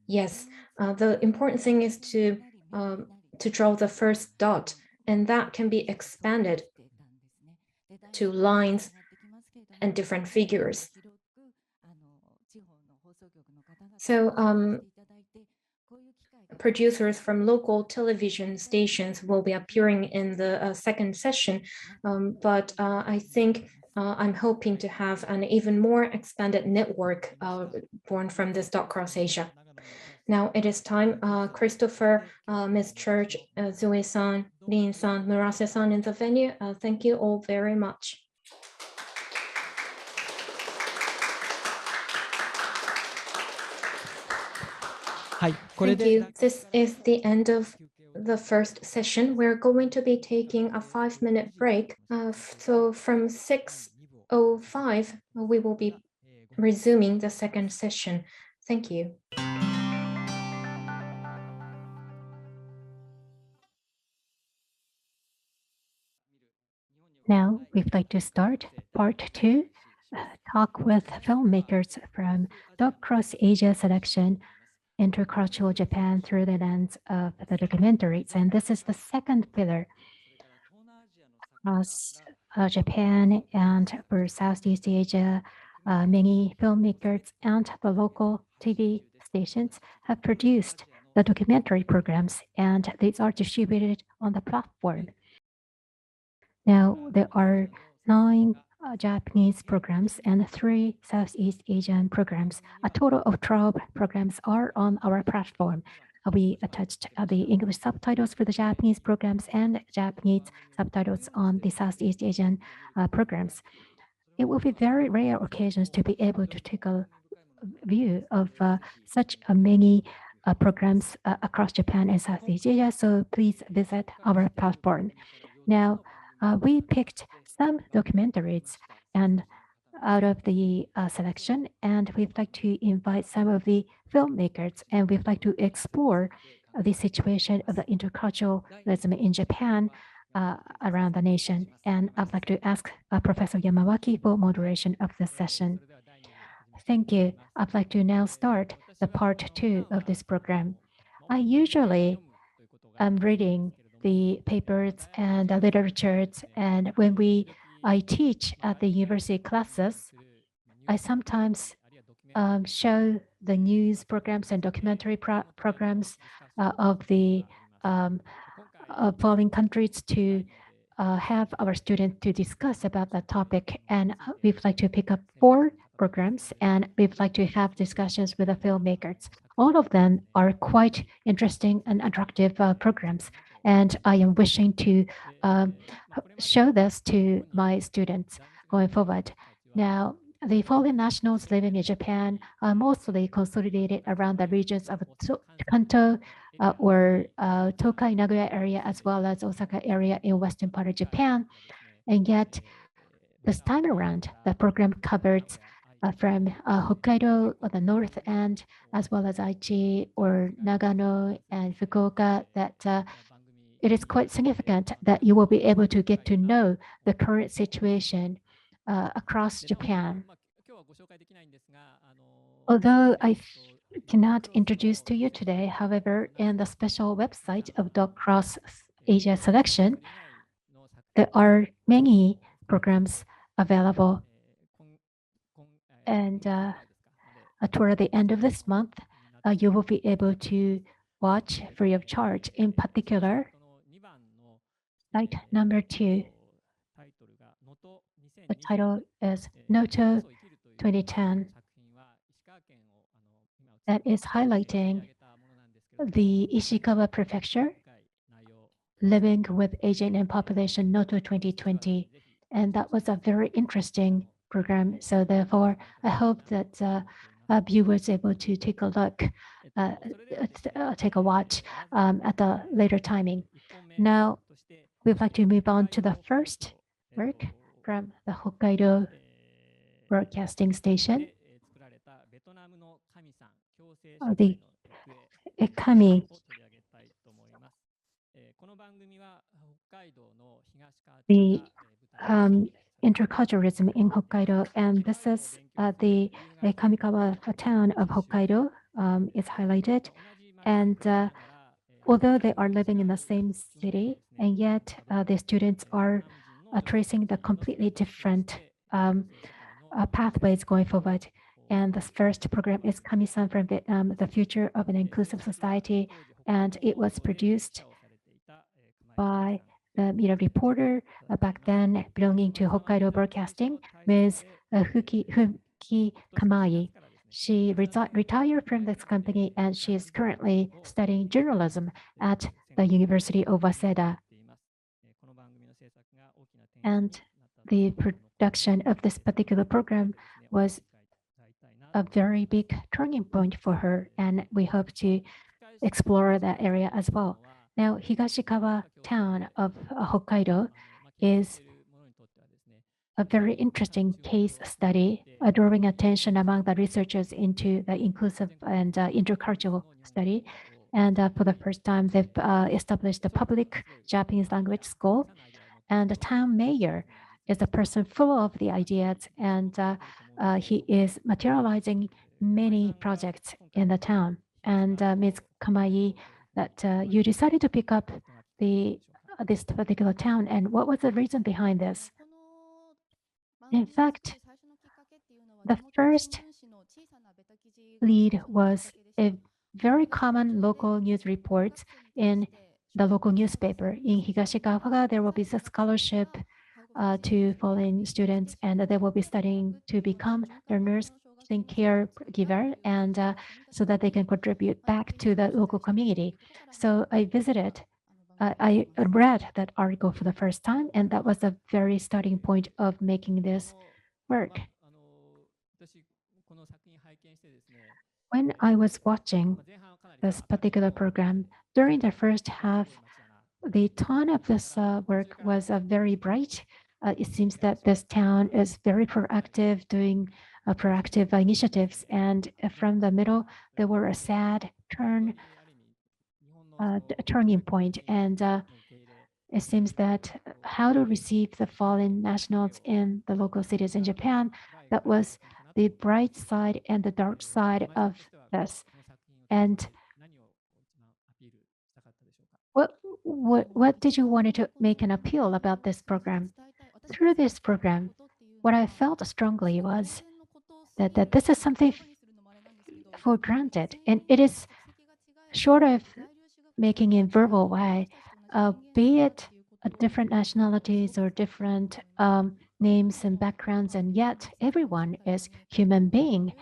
Yes, the important thing is to draw the first dot, and that can be expanded to lines and different figures. So producers from local television stations will be appearing in the second session, but I think I'm hoping to have an even more expanded network born from this DocCross Asia. Now it is time. Kristoffer, Ms. Church, Zoe-san, Lin-san, Murase-san in the venue. Thank you all very much. Thank you. This is the end of the first session. We're going to be taking a 5-minute break. So from 6:05, we will be resuming the second session. Thank you. Now we'd like to start part 2, talk with filmmakers from DocCross Asia Selection, Intercultural Japan through the lens of the documentaries. And this is the second pillar. Across Japan and for Southeast Asia, many filmmakers and the local TV stations have produced the documentary programs, and these are distributed on the platform. Now, there are 9 Japanese programs and 3 Southeast Asian programs. A total of 12 programs are on our platform. We attached the English subtitles for the Japanese programs and Japanese subtitles on the Southeast Asian programs. It will be very rare occasions to be able to take a view of such many programs across Japan and Southeast Asia, so please visit our platform. Now, we picked some documentaries and out of the selection, and we'd like to invite some of the filmmakers, and we'd like to explore the situation of the interculturalism in Japan around the nation. And I'd like to ask Professor Yamawaki for moderation of this session. Thank you. I'd like to now start the part 2 of this program. I usually am reading the papers and the literatures, and when I teach at the university classes, I sometimes show the news programs and documentary programs of the foreign countries to have our students to discuss about that topic. And we'd like to pick up 4 programs, and we'd like to have discussions with the filmmakers. All of them are quite interesting and attractive programs. And I am wishing to show this to my students going forward. Now, the foreign nationals living in Japan are mostly consolidated around the regions of Kanto or Tokai, Nagoya area, as well as Osaka area in western part of Japan. And yet, this time around, the program covers from Hokkaido on the north end, as well as Aichi or Nagano and Fukuoka, that it is quite significant that you will be able to get to know the current situation across Japan. Although I cannot introduce to you today, however, in the special website of DocCross Asia Selection, there are many programs available. And toward the end of this month, you will be able to watch free of charge. In particular, site number 2, the title is Noto 2010. That is highlighting the Ishikawa Prefecture, living with aging and population Noto 2020. And that was a very interesting program. So therefore, I hope that viewers able to take a look, take a watch at the later timing. Now, we'd like to move on to the first work from the Hokkaido Broadcasting Station. The Kami, the interculturalism in Hokkaido, and this is the Kamikawa town of Hokkaido is highlighted. And although they are living in the same city, and yet the students are tracing the completely different pathways going forward. And the first program is Kami-san from Vietnam, The Future of an Inclusive Society. And it was produced by the reporter back then belonging to Hokkaido Broadcasting, Ms. Huki Kamai. She retired from this company and she is currently studying journalism at the University of Waseda. And the production of this particular program was a very big turning point for her, and we hope to explore that area as well. Now, Higashikawa town of Hokkaido is a very interesting case study, drawing attention among the researchers into the inclusive and intercultural study. And for the first time, they've established a public Japanese language school. And the town mayor is a person full of the ideas, and he is materializing many projects in the town. And Ms. Kamai, that you decided to pick up this particular town, and what was the reason behind this? In fact, the first lead was a very common local news report in the local newspaper. In Higashikawa, there will be a scholarship to foreign students, and they will be studying to become their nursing care giver, and so that they can contribute back to the local community. So I visited, I read that article for the first time, and that was a very starting point of making this work. When I was watching this particular program, during the first half, the tone of this work was very bright. It seems that this town is very proactive, doing proactive initiatives. And from the middle, there were a sad turning point. And it seems that how to receive the foreign nationals in the local cities in Japan, that was the bright side and the dark side of this. And what did you want to make an appeal about this program? Through this program, what I felt strongly was that this is something for granted, and it is short of making in verbal way, be it different nationalities or different names and backgrounds, and yet everyone is human being.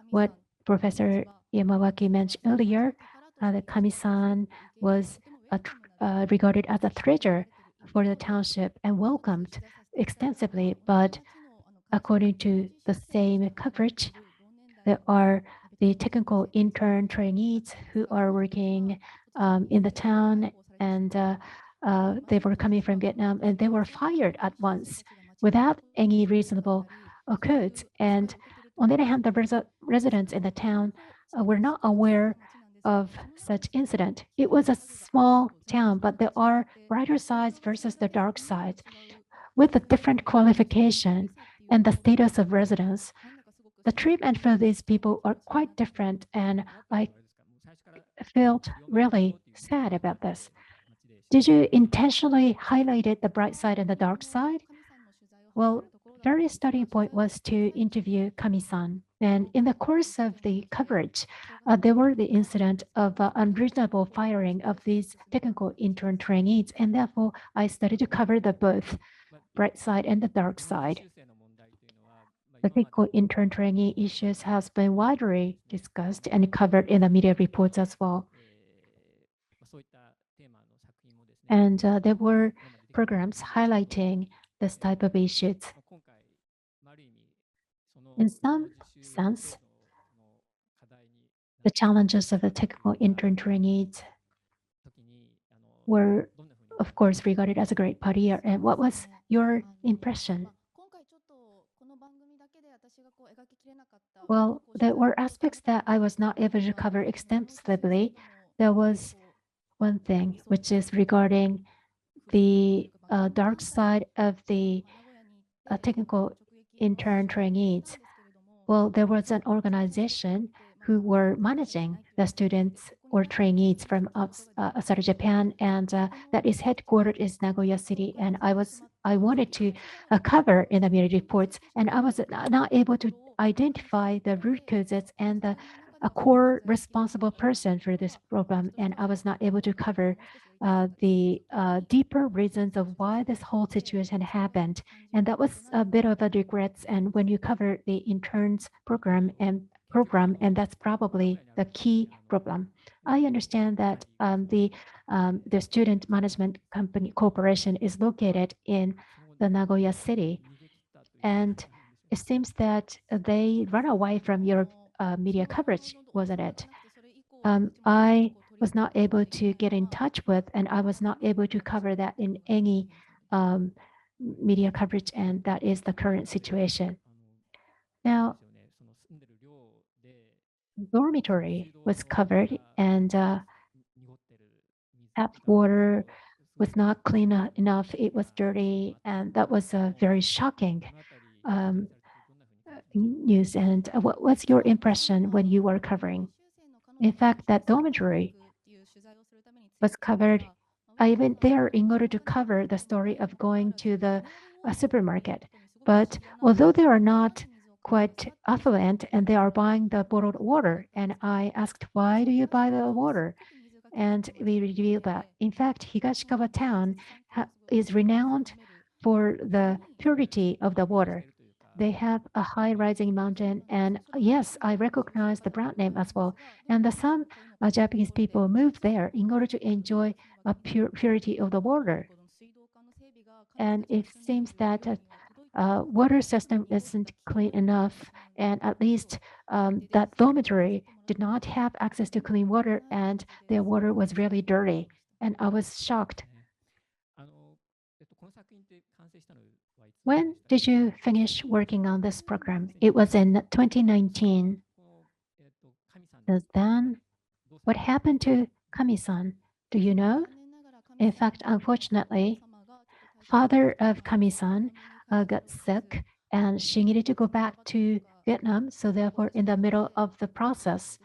What Professor Yamawaki mentioned earlier, the Kami-san was regarded as a treasure for the township and welcomed extensively. But according to the same coverage, there are the technical intern trainees who are working in the town, and they were coming from Vietnam, and they were fired at once without any reasonable cause. And on the other hand, the residents in the town were not aware of such incident. It was a small town, but there are brighter sides versus the dark sides with a different qualification and the status of residence. The treatment for these people are quite different, and I felt really sad about this. Did you intentionally highlight the bright side and the dark side? Well, very starting point was to interview Kami-san. And in the course of the coverage, there were the incident of unreasonable firing of these technical intern trainees. And therefore, I started to cover the both bright side and the dark side. The technical intern trainee issues has been widely discussed and covered in the media reports as well. And there were programs highlighting this type of issues. In some sense, the challenges of the technical intern trainees were, of course, regarded as a great barrier. And what was your impression? Well, there were aspects that I was not able to cover extensively. There was one thing, which is regarding the dark side of the technical intern trainees. Well, there was an organization who were managing the students or trainees from outside of Japan, and that is headquartered in Nagoya City. And I wanted to cover in the media reports, and I was not able to identify the root causes and a core responsible person for this program, and I was not able to cover the deeper reasons of why this whole situation happened. And that was a bit of a regret. And when you cover the interns program, and that's probably the key problem. I understand that the student management company corporation is located in the Nagoya city, and it seems that they run away from your media coverage, wasn't it? I was not able to get in touch with, and I was not able to cover that in any media coverage, and that is the current situation. Now, dormitory was covered, and tap water was not clean enough. It was dirty, and that was a very shocking news. And what was your impression when you were covering? In fact, that dormitory was covered. I went there in order to cover the story of going to the supermarket. But although they are not quite affluent and they are buying the bottled water, and I asked, why do you buy the water? And we revealed that, in fact, Higashikawa town is renowned for the purity of the water. They have a high rising mountain, and yes, I recognize the brand name as well. And some Japanese people moved there in order to enjoy a purity of the water. And it seems that water system isn't clean enough, and at least that dormitory did not have access to clean water, and their water was really dirty. And I was shocked. When did you finish working on this program? It was in 2019. Since then, what happened to Kami-san? Do you know? In fact, unfortunately, father of Kami-san got sick, and she needed to go back to Vietnam. So therefore, in the middle of the process,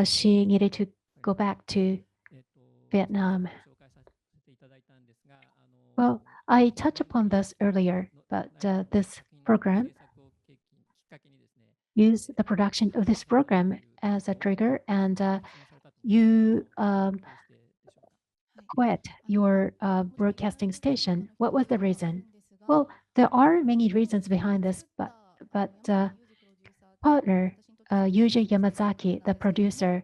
she needed to go back to Vietnam. Well, I touched upon this earlier, but this program use the production of this program as a trigger, and you quit your broadcasting station. What was the reason? Well, there are many reasons behind this, but partner Yuji Yamazaki, the producer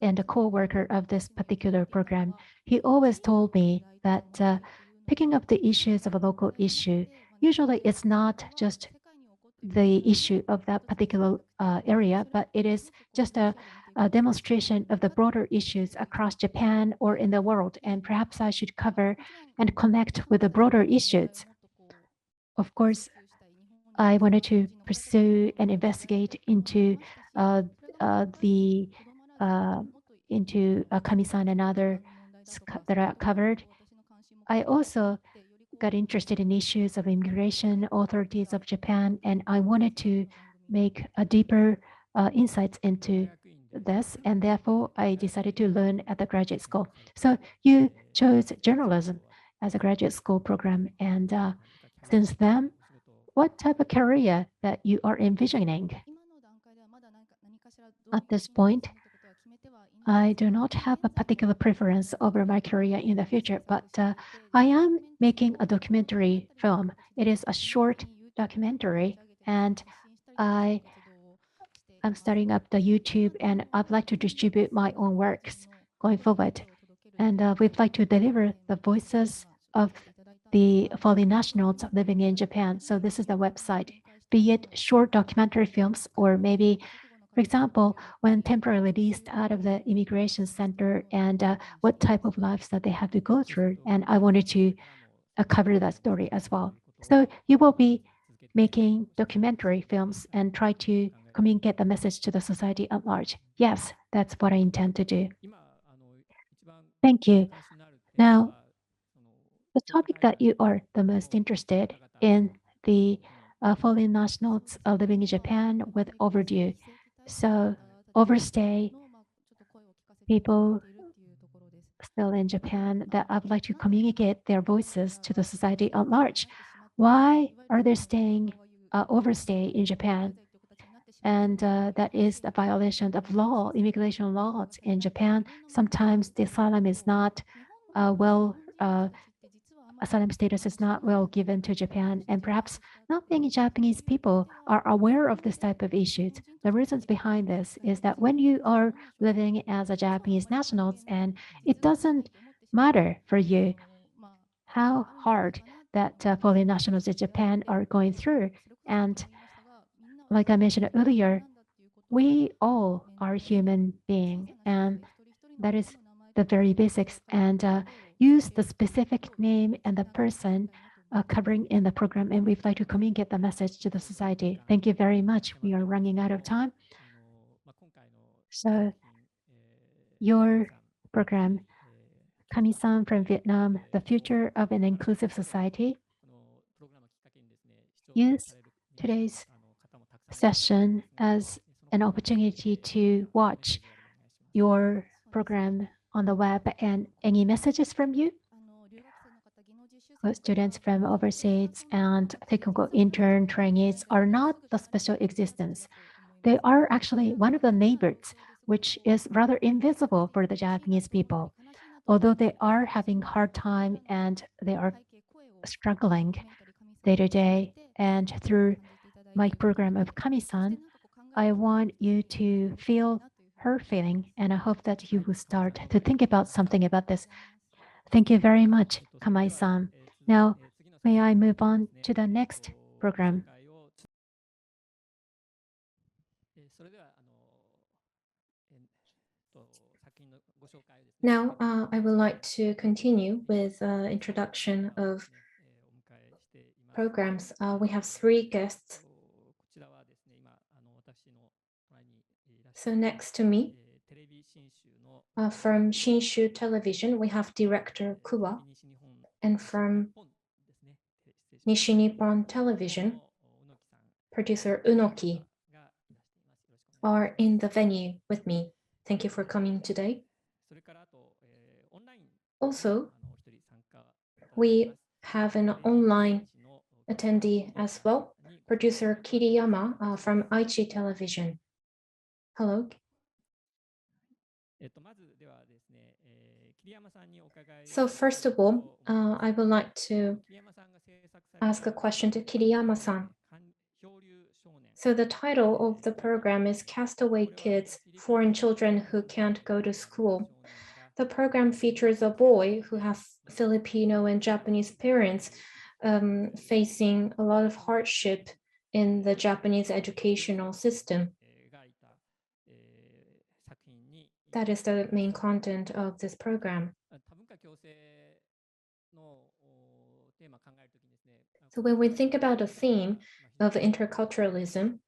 and a co-worker of this particular program, he always told me that picking up the issues of a local issue, usually it's not just the issue of that particular area, but it is just a demonstration of the broader issues across Japan or in the world. And perhaps I should cover and connect with the broader issues. Of course, I wanted to pursue and investigate into the into Kami-san and others that are covered. I also got interested in issues of immigration authorities of Japan, and I wanted to make a deeper insights into this, and therefore I decided to learn at the graduate school. So you chose journalism as a graduate school program, and since then, what type of career that you are envisioning? At this point, I do not have a particular preference over my career in the future, but I am making a documentary film. It is a short documentary, and I am starting up the YouTube, and I'd like to distribute my own works going forward. And we'd like to deliver the voices of the foreign nationals living in Japan. So this is the website, be it short documentary films or maybe, for example, when temporarily released out of the immigration center and what type of lives that they have to go through. And I wanted to cover that story as well. So you will be making documentary films and try to communicate the message to the society at large. Yes, that's what I intend to do. Thank you. Now, the topic that you are the most interested in, the foreign nationals living in Japan with overdue. So overstay people still in Japan that I'd like to communicate their voices to the society at large. Why are they staying overstay in Japan? And that is a violation of law, immigration laws in Japan. Sometimes the asylum is not asylum status is not well given to Japan, and perhaps not many Japanese people are aware of this type of issues. The reasons behind this is that when you are living as a Japanese national, and it doesn't matter for you how hard that foreign nationals in Japan are going through. And like I mentioned earlier, we all are human beings, and that is the very basics. And use the specific name and the person covering in the program, and we'd like to communicate the message to the society. Thank you very much. We are running out of time. So your program, Kami-san from Vietnam, The Future of an Inclusive Society, use today's session as an opportunity to watch your program on the web. And any messages from you? Students from overseas and technical intern trainees are not the special existence. They are actually one of the neighbors, which is rather invisible for the Japanese people. Although they are having hard time and they are struggling day to day, and through my program of Kami-san, I want you to feel her feeling, and I hope that you will start to think about something about this. Thank you very much, Kamai-san. Now, may I move on to the next program? Now, I would like to continue with introduction of programs. We have 3 guests. So next to me, from Shinshu Television, we have director Kuwa, and from Nishinippon Television, producer Unoki are in the venue with me. Thank you for coming today. Also, we have an online attendee as well, producer Kiriyama from Aichi Television. Hello. So first of all, I would like to ask a question to Kiriyama-san. So the title of the program is Castaway Kids, Foreign Children Who Can't Go to School. The program features a boy who has Filipino and Japanese parents facing a lot of hardship in the Japanese educational system. That is the main content of this program. So when we think about the theme of interculturalism,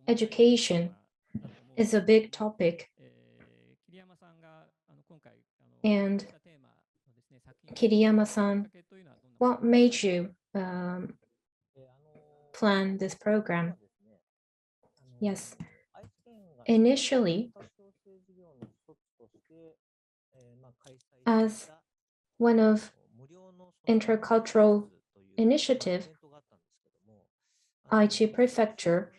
education is a big topic. And Kiriyama-san, what made you plan this program? Yes. Initially, as one of intercultural initiative, Aichi Prefecture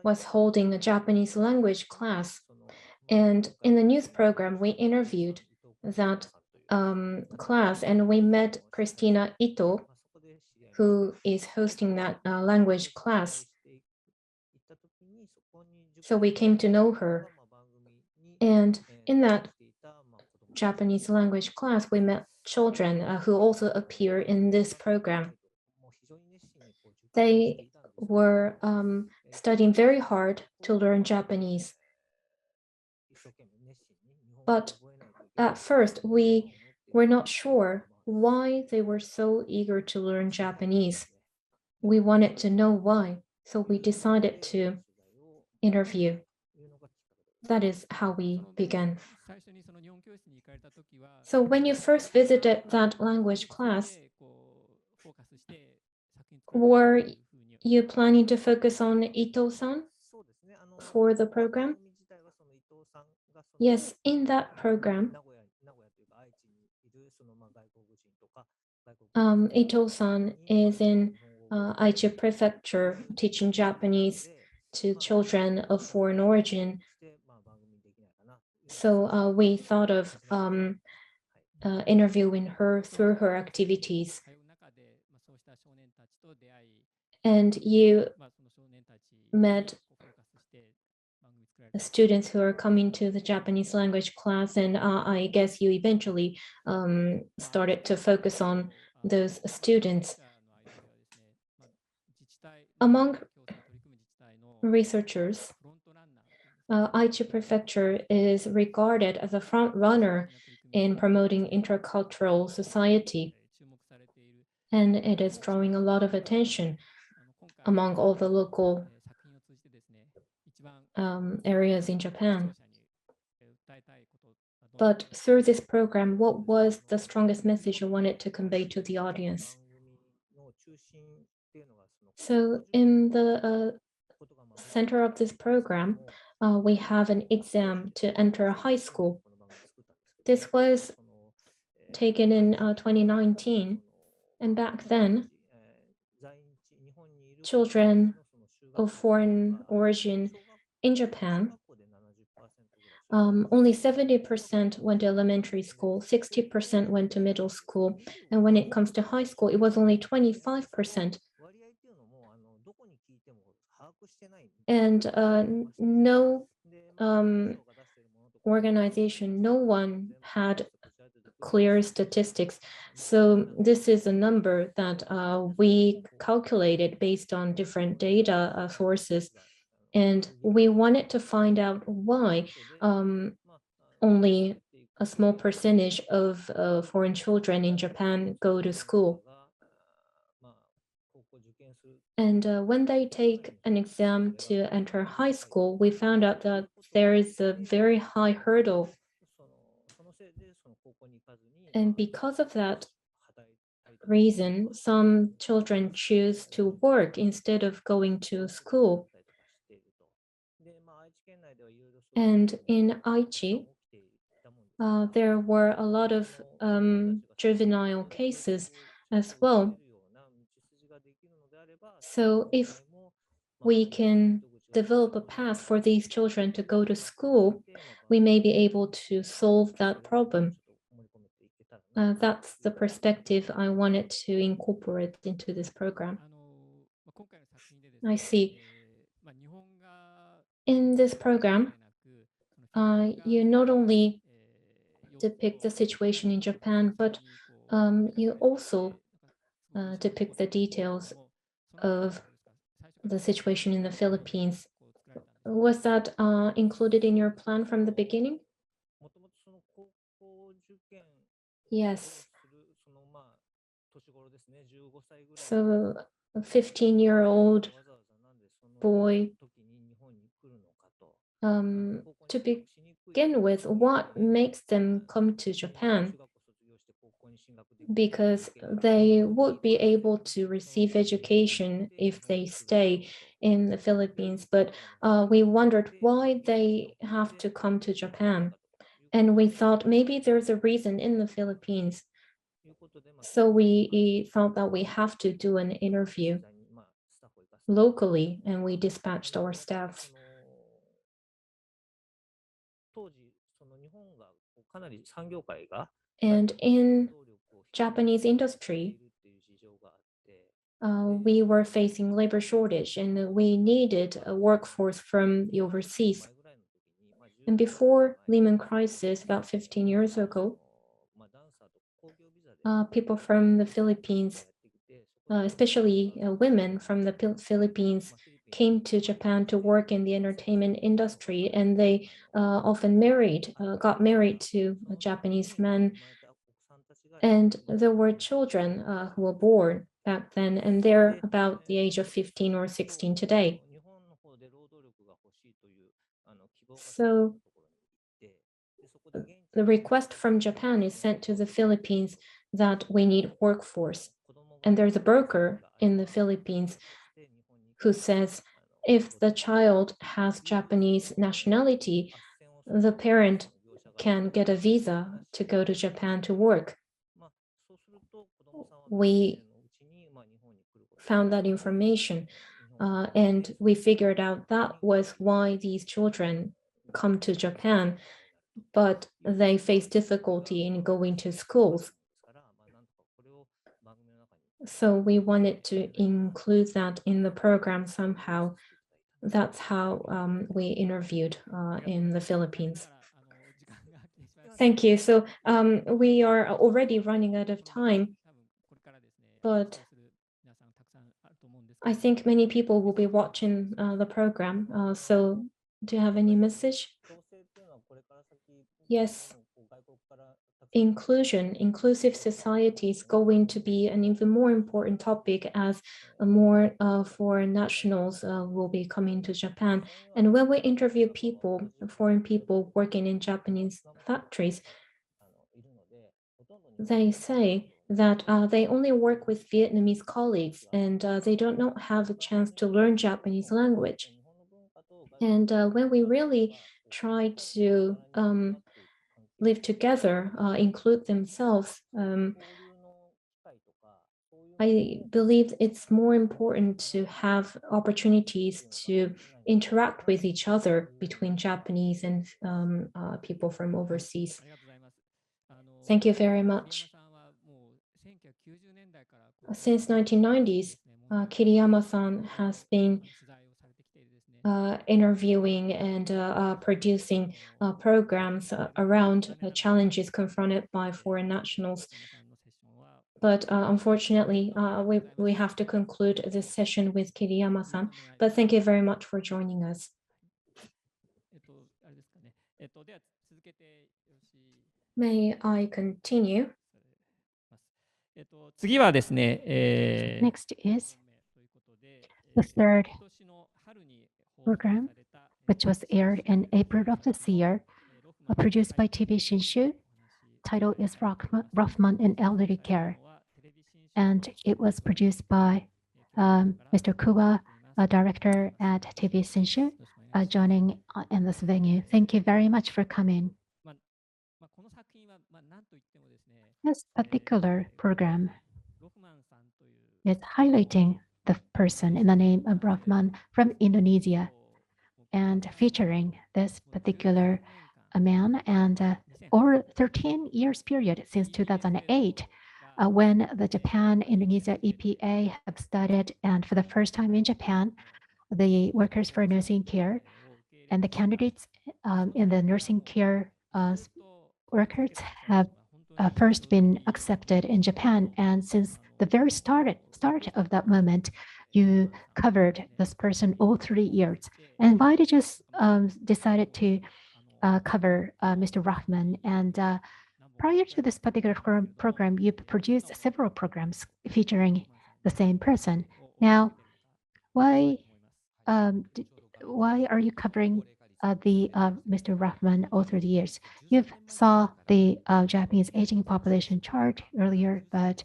was holding a Japanese language class. And in the news program, we interviewed that class, and we met Christina Ito, who is hosting that language class. So we came to know her. And in that Japanese language class, we met children who also appear in this program. They were studying very hard to learn Japanese. But at first, we were not sure why they were so eager to learn Japanese. We wanted to know why, so we decided to interview. That is how we began. So when you first visited that language class, were you planning to focus on Ito-san for the program? Yes, in that program, Ito-san is in Aichi Prefecture teaching Japanese to children of foreign origin. So we thought of interviewing her through her activities. And you met students who are coming to the Japanese language class, and I guess you eventually started to focus on those students. Among researchers, Aichi Prefecture is regarded as a front runner in promoting intercultural society, and it is drawing a lot of attention among all the local areas in Japan. But through this program, what was the strongest message you wanted to convey to the audience? So in the center of this program, we have an exam to enter high school. This was taken in 2019, and back then, children of foreign origin in Japan, only 70% went to elementary school, 60% went to middle school, and when it comes to high school, it was only 25%. And no organization, no one had clear statistics. So this is a number that we calculated based on different data sources. And we wanted to find out why only a small percentage of foreign children in Japan go to school. And when they take an exam to enter high school, we found out that there is a very high hurdle. And because of that reason, some children choose to work instead of going to school. And in Aichi, there were a lot of juvenile cases as well. So if we can develop a path for these children to go to school, we may be able to solve that problem. That's the perspective I wanted to incorporate into this program. I see. In this program, you not only depict the situation in Japan, but you also depict the details of the situation in the Philippines. Was that included in your plan from the beginning? Yes. So a 15-year-old boy to begin with, what makes them come to Japan? Because they would be able to receive education if they stay in the Philippines, but we wondered why they have to come to Japan. And we thought maybe there's a reason in the Philippines. So we thought that we have to do an interview locally, and we dispatched our staffs. And in Japanese industry, we were facing labor shortage, and we needed a workforce from the overseas. And before Lehman crisis, about 15 years ago, people from the Philippines, especially women from the Philippines, came to Japan to work in the entertainment industry, and they often got married to Japanese men. And there were children who were born back then, and they're about the age of 15 or 16 today. So the request from Japan is sent to the Philippines that we need workforce. And there's a broker in the Philippines who says if the child has Japanese nationality, the parent can get a visa to go to Japan to work. We found that information, and we figured out that was why these children come to Japan, but they face difficulty in going to schools. So we wanted to include that in the program somehow. That's how we interviewed in the Philippines. Thank you. So we are already running out of time, but I think many people will be watching the program. So do you have any message? Yes. Inclusive society is going to be an even more important topic as more foreign nationals will be coming to Japan. And when we interview people, foreign people working in Japanese factories, they say that they only work with Vietnamese colleagues, and they don't have a chance to learn Japanese language. And when we really try to live together, include themselves, I believe it's more important to have opportunities to interact with each other between Japanese and people from overseas. Thank you very much. Since 1990s, Kiriyama-san has been interviewing and producing programs around challenges confronted by foreign nationals. But unfortunately, we have to conclude this session with Kiriyama-san. But thank you very much for joining us. May I continue? Next is the third program, which was aired in April of this year, produced by TV Shinshu. Title is Rothman in Elderly Care. And it was produced by Mr. Kuwa, a director at TV Shinshu, joining in this venue. Thank you very much for coming. This particular program is highlighting the person in the name of Rothman from Indonesia and featuring this particular man and over 13 years period since 2008 when the Japan-Indonesia EPA have started, and for the first time in Japan, the workers for nursing care and the candidates in the nursing care workers have first been accepted in Japan. And since the very start of that moment, you covered this person all 3 years. And why did you decided to cover Mr. Rothman? And prior to this particular program, you produced several programs featuring the same person. Now, why are you covering Mr. Rahman all through the years. You've saw the Japanese aging population chart earlier, but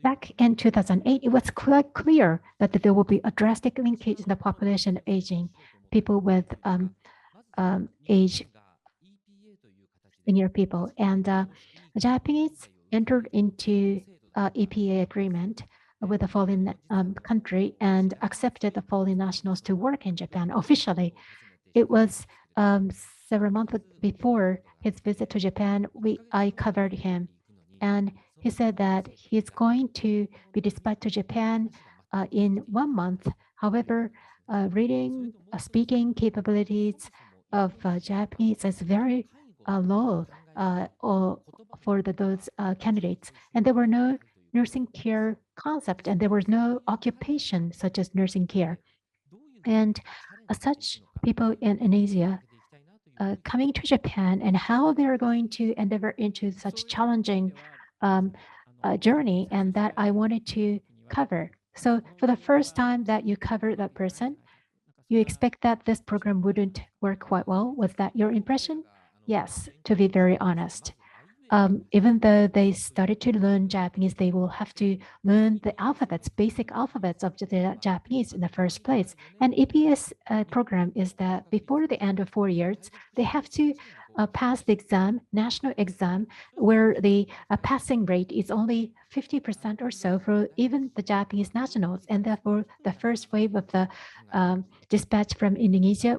back in 2008, it was quite clear that there will be a drastic linkage in the population aging. People with age senior people, and the Japanese entered into EPA agreement with the foreign country and accepted the foreign nationals to work in Japan officially. It was several months before his visit to Japan, I covered him, and he said that he's going to be dispatched to Japan in 1 month. However, reading, speaking capabilities of Japanese is very low for those candidates, and there were no nursing care concept, and there was no occupation such as nursing care. And such people in Indonesia coming to Japan and how they're going to endeavor into such challenging journey, and that I wanted to cover. So for the first time that you cover that person, you expect that this program wouldn't work quite well. Was that your impression? Yes, to be very honest. Even though they started to learn Japanese, they will have to learn the alphabets, basic alphabets of the Japanese in the first place. And EPS program is that before the end of 4 years, they have to pass the exam, national exam, where the passing rate is only 50% or so for even the Japanese nationals. And therefore, the first wave of the dispatch from Indonesia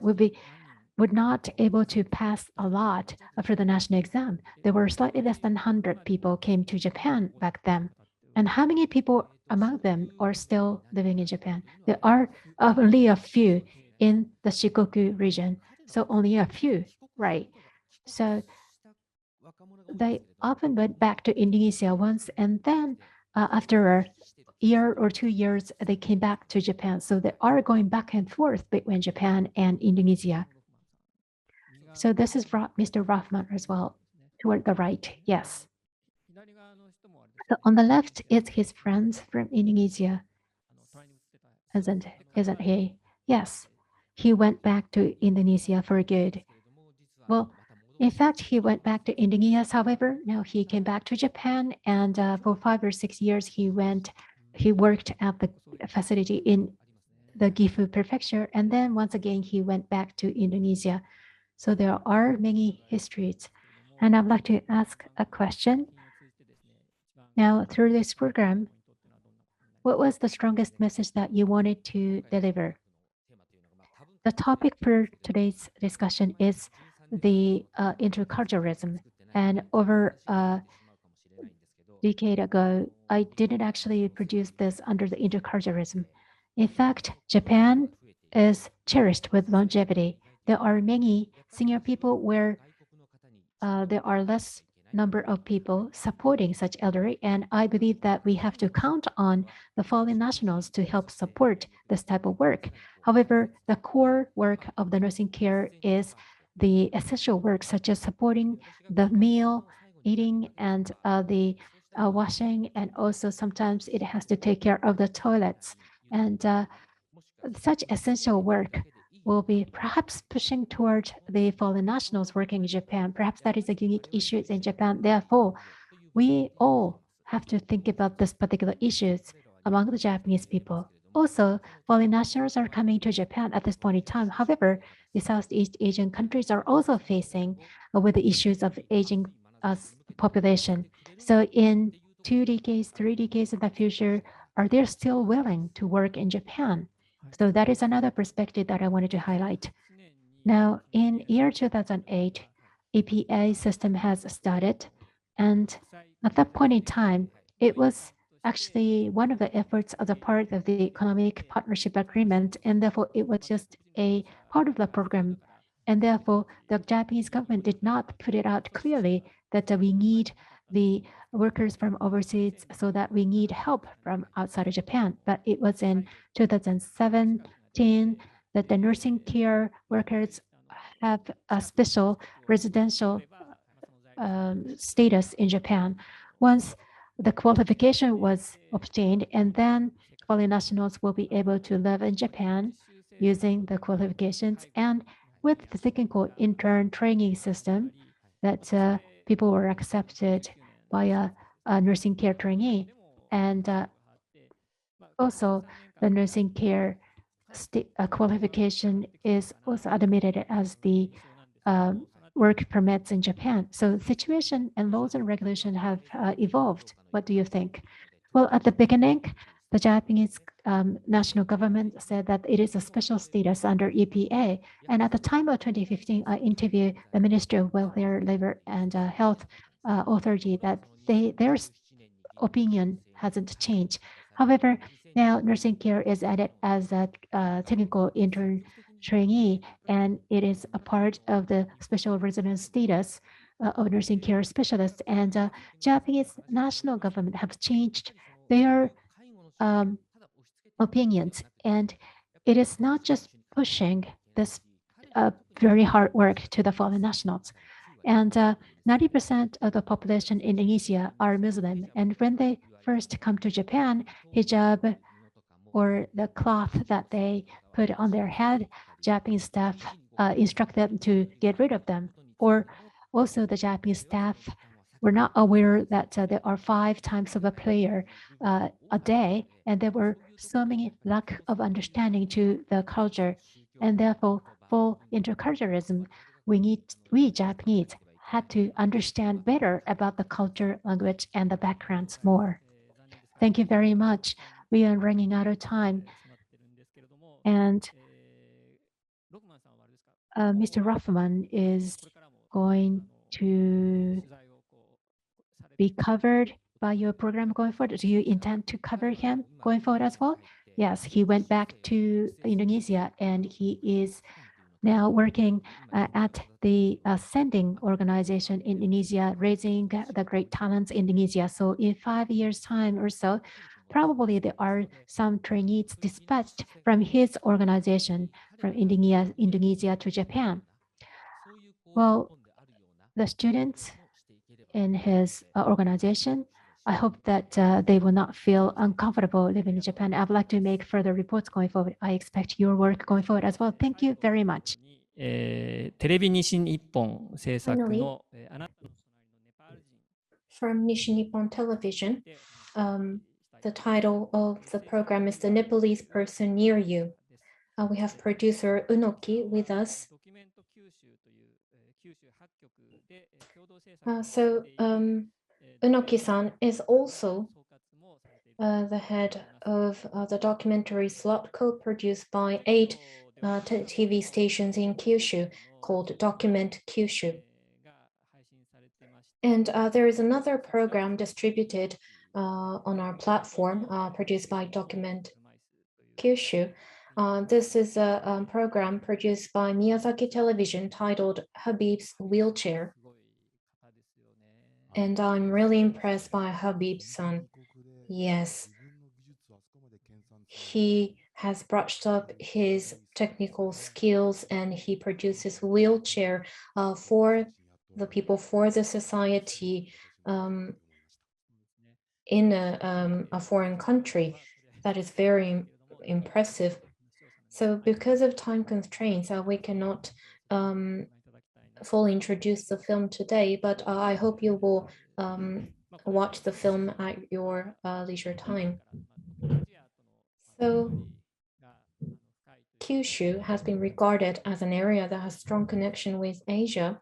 would not able to pass a lot for the national exam. There were slightly less than 100 people came to Japan back then. And how many people among them are still living in Japan? There are only a few in the Shikoku region. So only a few, right? So they often went back to Indonesia once, and then after a year or 2 years, they came back to Japan. So they are going back and forth between Japan and Indonesia. So this is Mr. Rahman as well, toward the right, yes. So on the left is his friends from Indonesia, isn't he? Yes, he went back to Indonesia for good. Well, in fact, he went back to Indonesia. However, now he came back to Japan, and for 5 or 6 years, he worked at the facility in the Gifu prefecture, and then once again, he went back to Indonesia. So there are many histories. And I'd like to ask a question. Now, through this program, what was the strongest message that you wanted to deliver? The topic for today's discussion is the interculturalism. And over a decade ago, I didn't actually produce this under the interculturalism. In fact, Japan is cherished with longevity. There are many senior people where there are less number of people supporting such elderly, and I believe that we have to count on the foreign nationals to help support this type of work. However, the core work of the nursing care is the essential work, such as supporting the meal, eating, and the washing, and also sometimes it has to take care of the toilets. And such essential work will be perhaps pushing toward the foreign nationals working in Japan. Perhaps that is a unique issue in Japan. Therefore, we all have to think about this particular issues among the Japanese people. Also, foreign nationals are coming to Japan at this point in time. However, the Southeast Asian countries are also facing with the issues of aging population. So in 2 decades, 3 decades in the future, are they still willing to work in Japan? So that is another perspective that I wanted to highlight. Now, in year 2008, EPA system has started, and at that point in time, it was actually one of the efforts as a part of the economic partnership agreement, and therefore it was just a part of the program. And therefore, the Japanese government did not put it out clearly that we need the workers from overseas, so that we need help from outside of Japan. But it was in 2017 that the nursing care workers have a special residential status in Japan. Once the qualification was obtained, and then foreign nationals will be able to live in Japan using the qualifications, and with the technical intern training system that people were accepted by a nursing care trainee. And also the nursing care qualification is also admitted as the work permits in Japan. So situation and laws and regulation have evolved. What do you think? Well, at the beginning, the Japanese national government said that it is a special status under EPA. And at the time of 2015, I interviewed the Ministry of Welfare, Labor, and Health Authority that their opinion hasn't changed. However, now nursing care is added as a technical intern trainee, and it is a part of the special residence status of nursing care specialists. And Japanese national government have changed their opinions, and it is not just pushing this very hard work to the foreign nationals. And 90% of the population in Indonesia are Muslim. And when they first come to Japan, hijab or the cloth that they put on their head, Japanese staff instruct them to get rid of them. Or also the Japanese staff were not aware that there are 5 times of a prayer a day, and there were so many lack of understanding to the culture. And therefore, for interculturalism, we Japanese had to understand better about the culture, language, and the backgrounds more. Thank you very much. We are running out of time. And Mr. Rothman is going to be covered by your program going forward. Do you intend to cover him going forward as well? Yes, he went back to Indonesia and he is now working at the sending organization in Indonesia, raising the great talents in Indonesia. So in 5 years' time or so, probably there are some trainees dispatched from his organization from Indonesia to Japan. Well, the students in his organization, I hope that they will not feel uncomfortable living in Japan. I would like to make further reports going forward. I expect your work going forward as well. Thank you very much. テレビ西日本制作のあなたの隣のネパール人 From Nishinippon Television, the title of the program is The Nepalese Person Near You. We have producer Unoki with us. So Unoki-san is also the head of the documentary slot co-produced by 8 TV stations in Kyushu called Document Kyushu. And there is another program distributed on our platform produced by Document Kyushu. This is a program produced by Miyazaki Television titled Habib's Wheelchair. And I'm really impressed by Habib-san. Yes, he has brushed up his technical skills and he produces wheelchair for the people, for the society in a foreign country. That is very impressive. So because of time constraints, we cannot fully introduce the film today, but I hope you will watch the film at your leisure time. So Kyushu has been regarded as an area that has strong connection with Asia.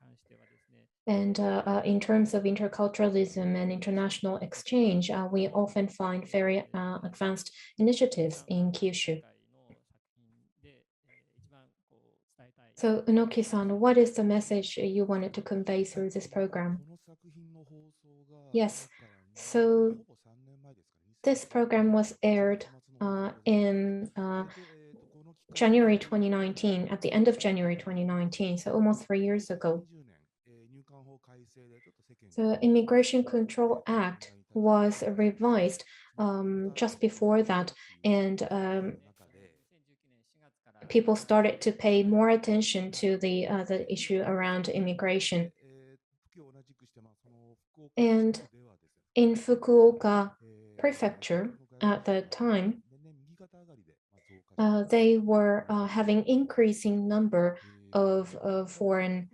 And in terms of interculturalism and international exchange, we often find very advanced initiatives in Kyushu. So Unoki-san, what is the message you wanted to convey through this program? Yes, so this program was aired in January 2019, at the end of January 2019, so almost 3 years ago. The Immigration Control Act was revised just before that, and people started to pay more attention to the issue around immigration. And in Fukuoka Prefecture at the time, they were having increasing number of foreign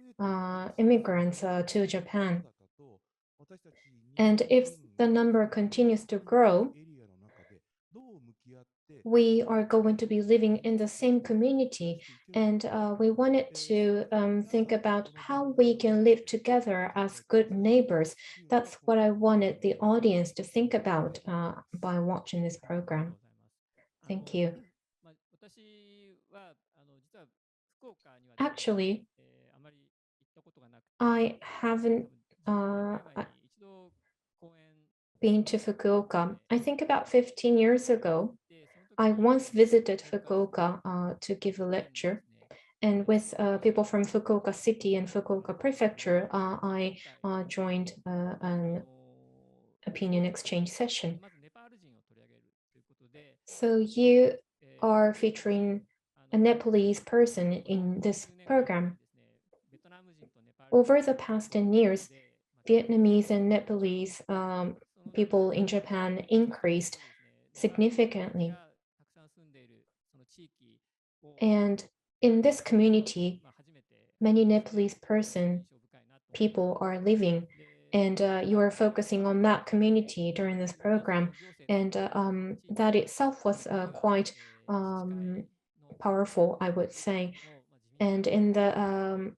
immigrants to Japan. And if the number continues to grow, we are going to be living in the same community, and we wanted to think about how we can live together as good neighbors. That's what I wanted the audience to think about by watching this program. Thank you. Actually, I haven't been to Fukuoka. I think about 15 years ago, I once visited Fukuoka to give a lecture. And with people from Fukuoka City and Fukuoka Prefecture, I joined an opinion exchange session. So you are featuring a Nepalese person in this program. Over the past 10 years, Vietnamese and Nepalese people in Japan increased significantly. And in this community, many Nepalese people are living, and you are focusing on that community during this program. And that itself was quite powerful, I would say. And in the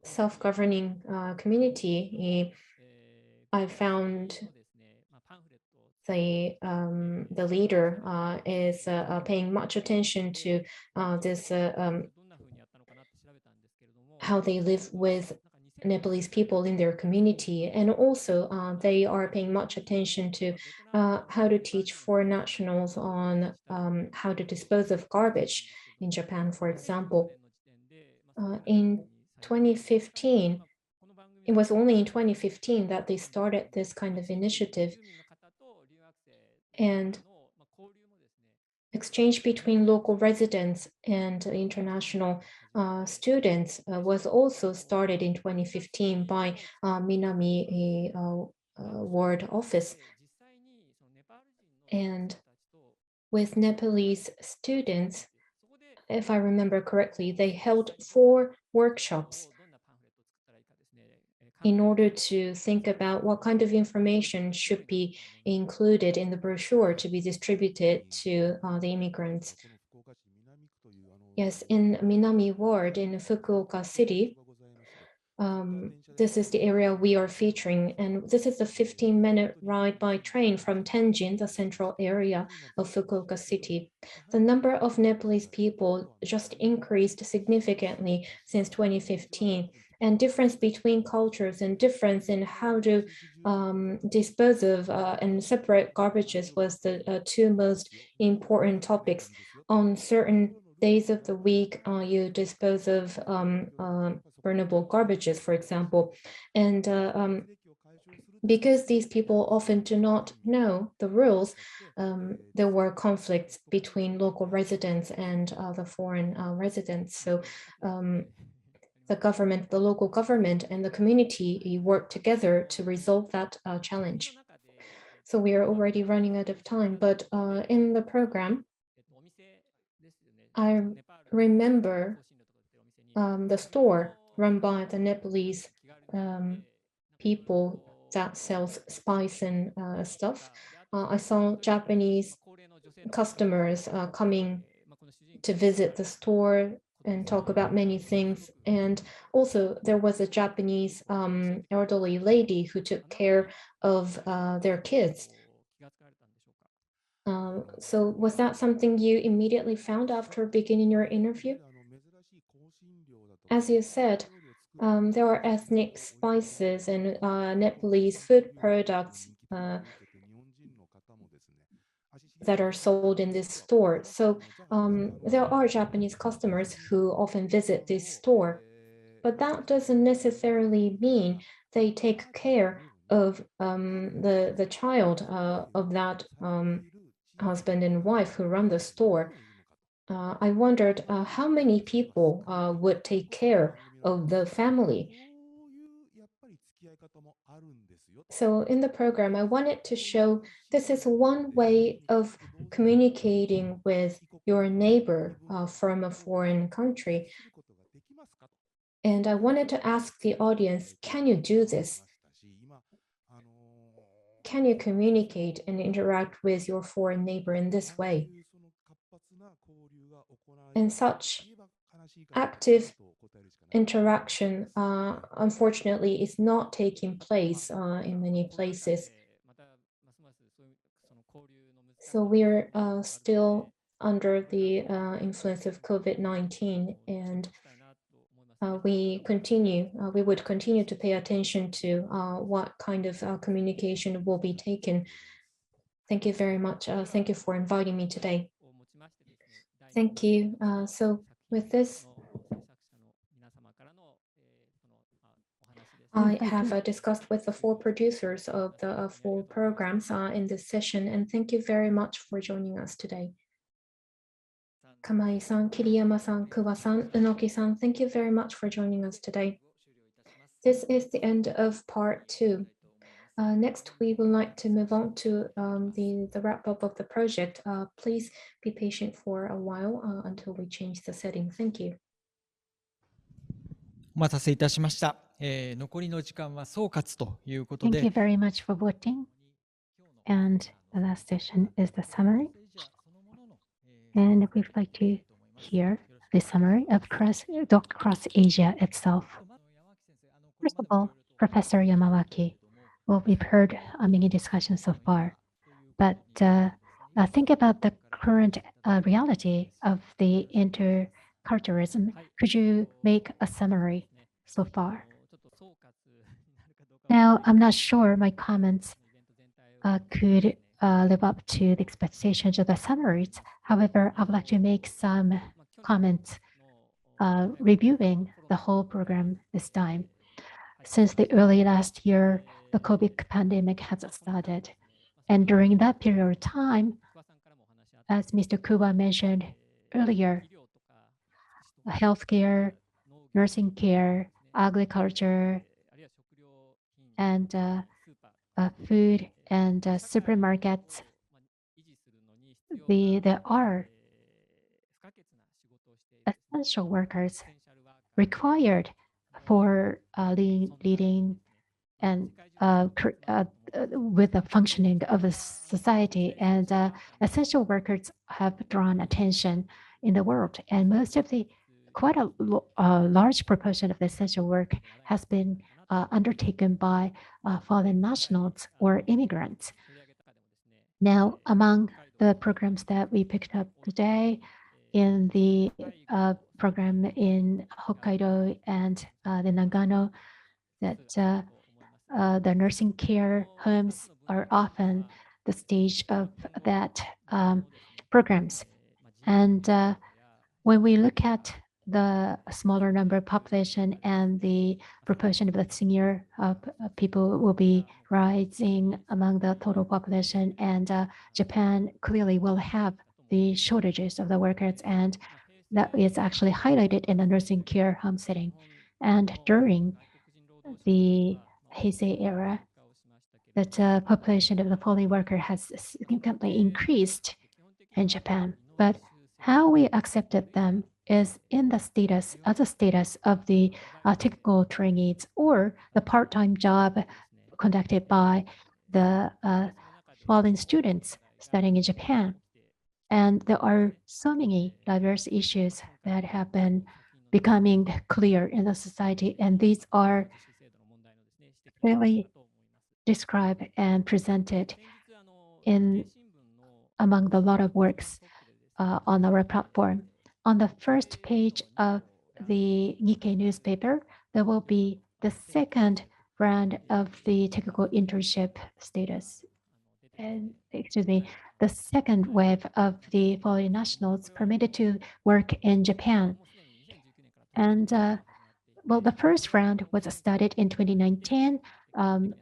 self-governing community, I found the leader is paying much attention to this how they live with Nepalese people in their community, and also they are paying much attention to how to teach foreign nationals on how to dispose of garbage in Japan, for example. In 2015, it was only in 2015 that they started this kind of initiative. And exchange between local residents and international students was also started in 2015 by Minami Ward Office. And with Nepalese students, if I remember correctly, they held 4 workshops in order to think about what kind of information should be included in the brochure to be distributed to the immigrants. Yes, in Minami Ward in Fukuoka City, this is the area we are featuring, and this is a 15-minute ride by train from Tenjin, the central area of Fukuoka City. The number of Nepalese people just increased significantly since 2015, and difference between cultures and difference in how to dispose of and separate garbages was the 2 most important topics. On certain days of the week, you dispose of burnable garbages, for example. And because these people often do not know the rules, there were conflicts between local residents and the foreign residents. So the local government and the community worked together to resolve that challenge. So we are already running out of time, but in the program, I remember the store run by the Nepalese people that sells spice and stuff. I saw Japanese customers coming to visit the store and talk about many things. And also there was a Japanese elderly lady who took care of their kids. So was that something you immediately found after beginning your interview? As you said, there are ethnic spices and Nepalese food products that are sold in this store. So there are Japanese customers who often visit this store, but that doesn't necessarily mean they take care of the child of that husband and wife who run the store. I wondered how many people would take care of the family. So in the program, I wanted to show this is one way of communicating with your neighbor from a foreign country. And I wanted to ask the audience, can you do this? Can you communicate and interact with your foreign neighbor in this way? And such active interaction, unfortunately, is not taking place in many places. So we're still under the influence of COVID-19, and we would continue to pay attention to what kind of communication will be taken. Thank you very much. Thank you for inviting me today. Thank you. So with this, I have discussed with the 4 producers of the 4 programs in this session, and thank you very much for joining us today. Kamai-san, Kiriyama-san, Kuwa-san, Unoki-san, thank you very much for joining us today. This is the end of part 2. Next, we would like to move on to the wrap-up of the project. Please be patient for a while until we change the setting. Thank you. お待たせいたしました。残りの時間は総括ということで。 Thank you very much for voting. And the last session is the summary. And we'd like to hear the summary of DocCross Asia itself. First of all, Professor Yamawaki. Well, we've heard many discussions so far, but think about the current reality of the interculturalism. Could you make a summary so far? Now, I'm not sure my comments could live up to the expectations of the summaries. However, I would like to make some comments reviewing the whole program this time. Since the early last year, the COVID pandemic has started. And during that period of time, as Mr. Kuwa mentioned earlier, healthcare, nursing care, agriculture, and food and supermarkets, there are essential workers required for leading and with the functioning of a society. And essential workers have drawn attention in the world. And most of quite a large proportion of the essential work has been undertaken by foreign nationals or immigrants. Now, among the programs that we picked up today, in the program in Hokkaido and the Nagano, that the nursing care homes are often the stage of that programs. And when we look at the smaller number of population and the proportion of the senior people will be rising among the total population, and Japan clearly will have the shortages of the workers, and that is actually highlighted in the nursing care home setting. And during the Heisei era, that population of the foreign worker has significantly increased in Japan. But how we accepted them is in the status, as a status of the technical trainees or the part-time job conducted by the foreign students studying in Japan. And there are so many diverse issues that have been becoming clear in the society, and these are clearly described and presented in among the lot of works on our platform. On the first page of the Nikkei newspaper, there will be the second round of the technical internship status. And excuse me, the second wave of the foreign nationals permitted to work in Japan. And well, the first round was started in 2019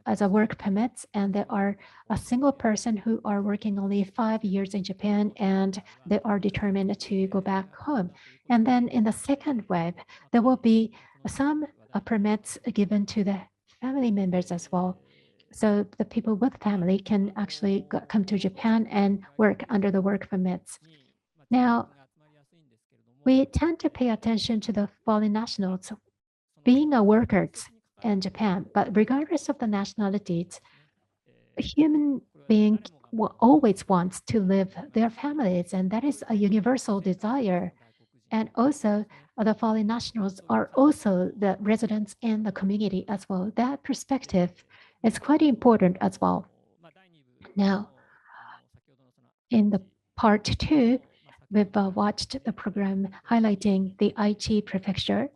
as a work permits, and there are a single person who are working only 5 years in Japan, and they are determined to go back home. And then in the second wave, there will be some permits given to the family members as well. So the people with family can actually come to Japan and work under the work permits. Now, we tend to pay attention to the foreign nationals being a workers in Japan, but regardless of the nationalities, a human being always wants to live their families, and that is a universal desire. And also, the foreign nationals are also the residents in the community as well. That perspective is quite important as well. Now, in the part 2, we've watched the program highlighting the Aichi prefecture.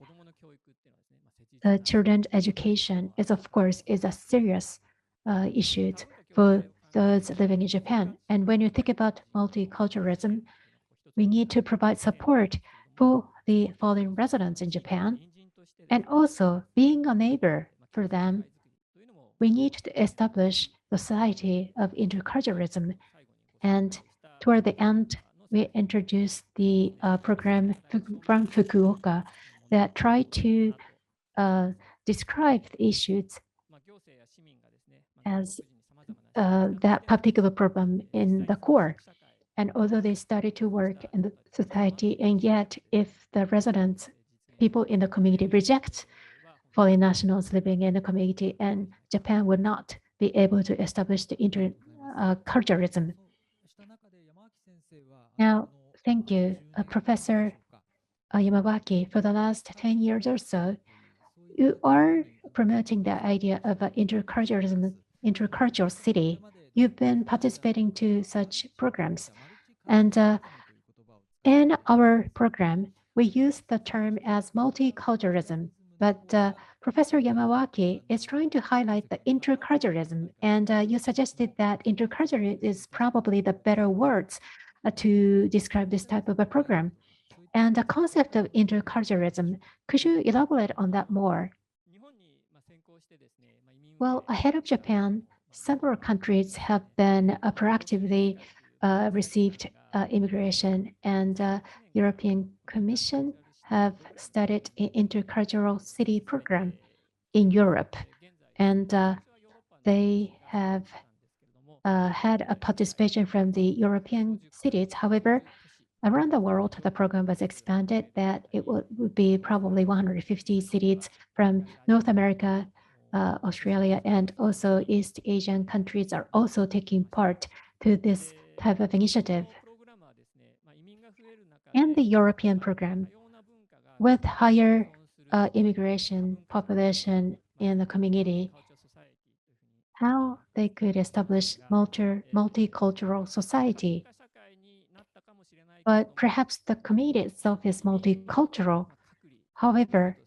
The children's education is, of course, a serious issue for those living in Japan. And when you think about multiculturalism, we need to provide support for the foreign residents in Japan. And also, being a neighbor for them, we need to establish the society of interculturalism. And toward the end, we introduced the program from Fukuoka that tried to describe the issues as that particular problem in the core. And although they started to work in the society, and yet if the residents, people in the community reject foreign nationals living in the community, and Japan would not be able to establish the interculturalism. Now, thank you, Professor Yamawaki. For the last 10 years or so, you are promoting the idea of an intercultural city. You've been participating to such programs. And in our program, we use the term as multiculturalism, but Professor Yamawaki is trying to highlight the interculturalism, and you suggested that interculturalism is probably the better words to describe this type of a program. And the concept of interculturalism, could you elaborate on that more? Well, ahead of Japan, several countries have been proactively received immigration, and European Commission have started an intercultural city program in Europe, and they have had a participation from the European cities. However, around the world, the program was expanded that it would be probably 150 cities from North America, Australia, and also East Asian countries are also taking part to this type of initiative. In the European program, with higher immigration population in the community, how they could establish multicultural society. But perhaps the community itself is multicultural. However,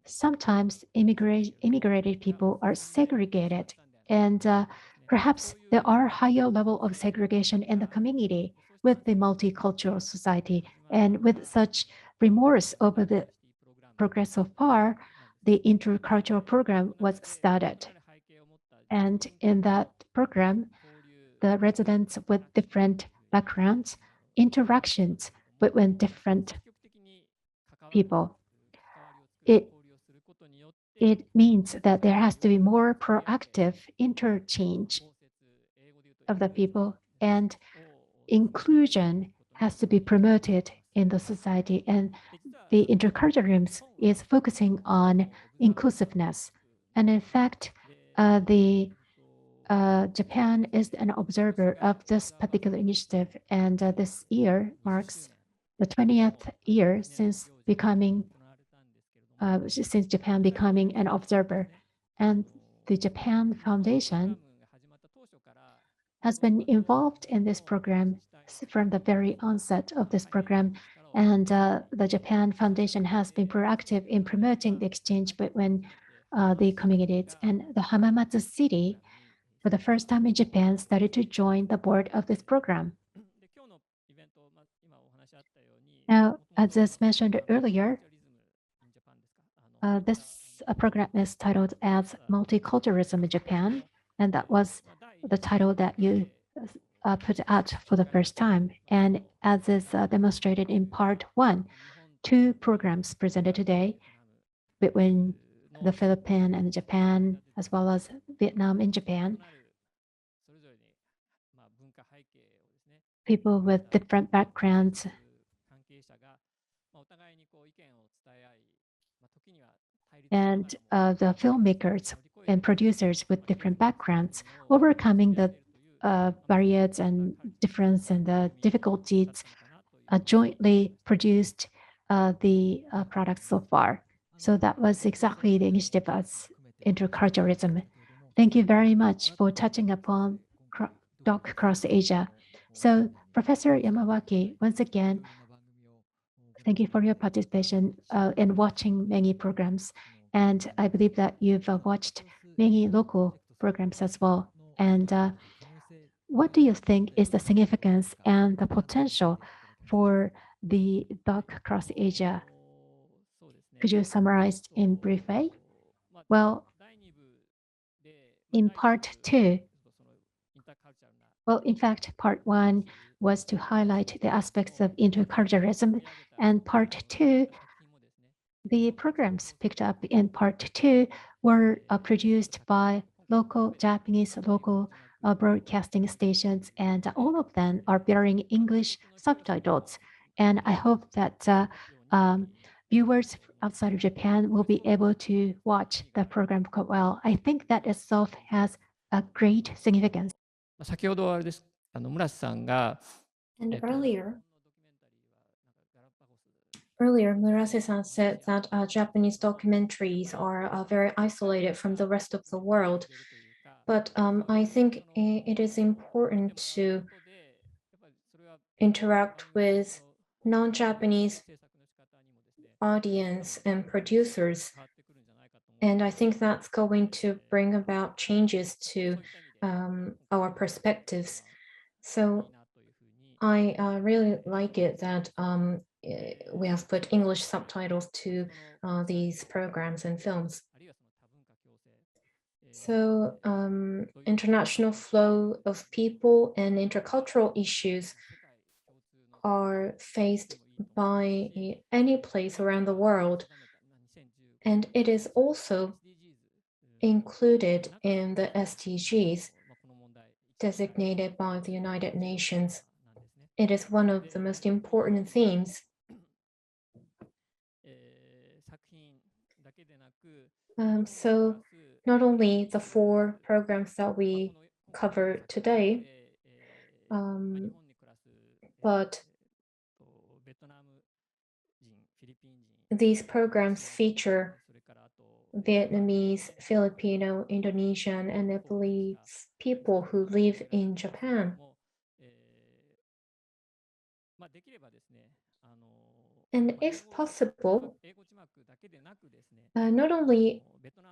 sometimes immigrated people are segregated, and perhaps there are higher level of segregation in the community with the multicultural society. And with such remorse over the progress so far, the intercultural program was started. And in that program, the residents with different backgrounds, interactions between different people. It means that there has to be more proactive interchange of the people, and inclusion has to be promoted in the society. And the interculturalism is focusing on inclusiveness. And in fact, Japan is an observer of this particular initiative, and this year marks the 20th year since Japan becoming an observer. And the Japan Foundation has been involved in this program from the very onset of this program. And the Japan Foundation has been proactive in promoting the exchange between the communities. And the Hamamatsu city, for the first time in Japan, started to join the board of this program. Now, as is mentioned earlier, this program is titled as Multiculturalism in Japan, and that was the title that you put out for the first time. And as is demonstrated in part 1, 2 programs presented today between the Philippines and Japan, as well as Vietnam and Japan. People with different backgrounds and the filmmakers and producers with different backgrounds, overcoming the barriers and difference and the difficulties, jointly produced the product so far. So that was exactly the initiative as interculturalism. Thank you very much for touching upon DocCross Asia. So Professor Yamawaki, once again, thank you for your participation in watching many programs. And I believe that you've watched many local programs as well. And what do you think is the significance and the potential for the DocCross Asia? Could you summarize in brief way? Well, in part two, well, in fact, part one was to highlight the aspects of interculturalism, and part two, the programs picked up in part two were produced by local Japanese, local broadcasting stations, and all of them are bearing English subtitles. And I hope that viewers outside of Japan will be able to watch the program quite well. I think that itself has a great significance. 先ほどあれです。村瀬さんが、And earlier, Murase-san said that Japanese documentaries are very isolated from the rest of the world. But I think it is important to interact with non-Japanese audience and producers. And I think that's going to bring about changes to our perspectives. So I really like it that we have put English subtitles to these programs and films. So international flow of people and intercultural issues are faced by any place around the world. And it is also included in the SDGs designated by the United Nations. It is one of the most important themes. So not only the 4 programs that we cover today, but these programs feature Vietnamese, Filipino, Indonesian, and Nepalese people who live in Japan. And if possible, not only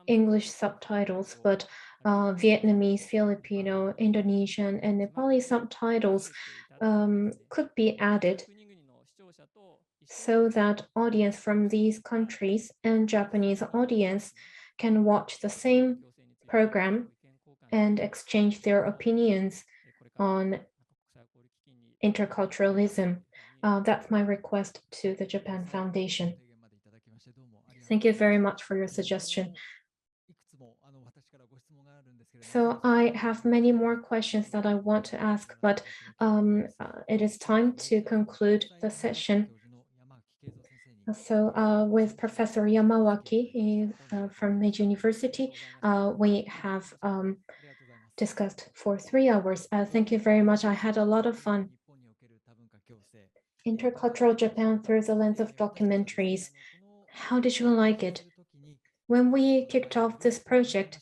English subtitles, but Vietnamese, Filipino, Indonesian, and Nepali subtitles could be added so that audience from these countries and Japanese audience can watch the same program and exchange their opinions on interculturalism. That's my request to the Japan Foundation. Thank you very much for your suggestion. So I have many more questions that I want to ask, but it is time to conclude the session. So with Professor Yamawaki from Meiji University, we have discussed for 3 hours. Thank you very much. I had a lot of fun. Intercultural Japan through the lens of documentaries. How did you like it? When we kicked off this project,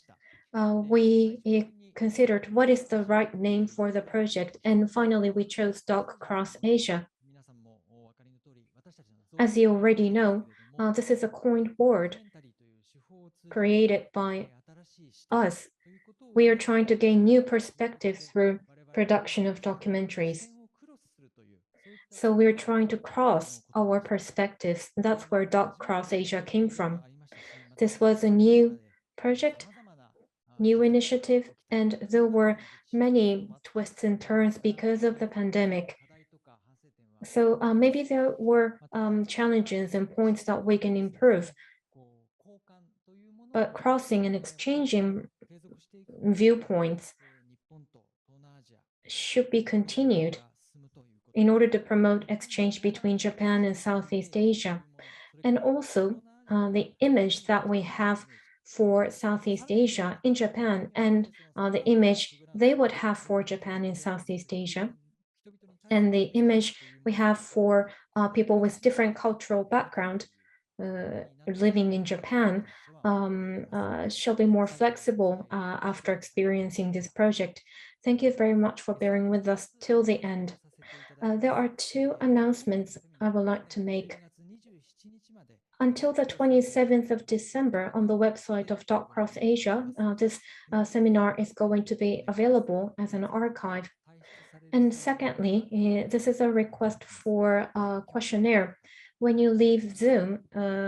we considered what is the right name for the project, and finally we chose DocCross Asia. As you already know, this is a coined word created by us. We are trying to gain new perspectives through production of documentaries. So we're trying to cross our perspectives. That's where DocCross Asia came from. This was a new project, new initiative, and there were many twists and turns because of the pandemic. So maybe there were challenges and points that we can improve. but crossing and exchanging viewpoints should be continued in order to promote exchange between Japan and Southeast Asia. And also the image that we have for Southeast Asia in Japan and the image they would have for Japan in Southeast Asia, and the image we have for people with different cultural background living in Japan shall be more flexible after experiencing this project. Thank you very much for bearing with us till the end. There are two announcements I would like to make. Until the 27th of December on the website of DocCross Asia, this seminar is going to be available as an archive. And secondly, this is a request for a questionnaire. When you leave Zoom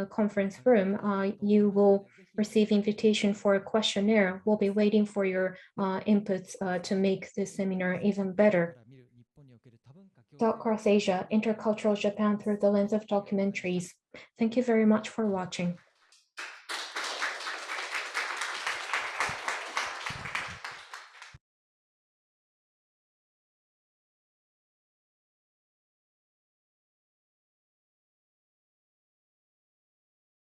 conference room, you will receive invitation for a questionnaire. We'll be waiting for your inputs to make this seminar even better. DocCross Asia, Intercultural Japan through the lens of documentaries. Thank you very much for watching.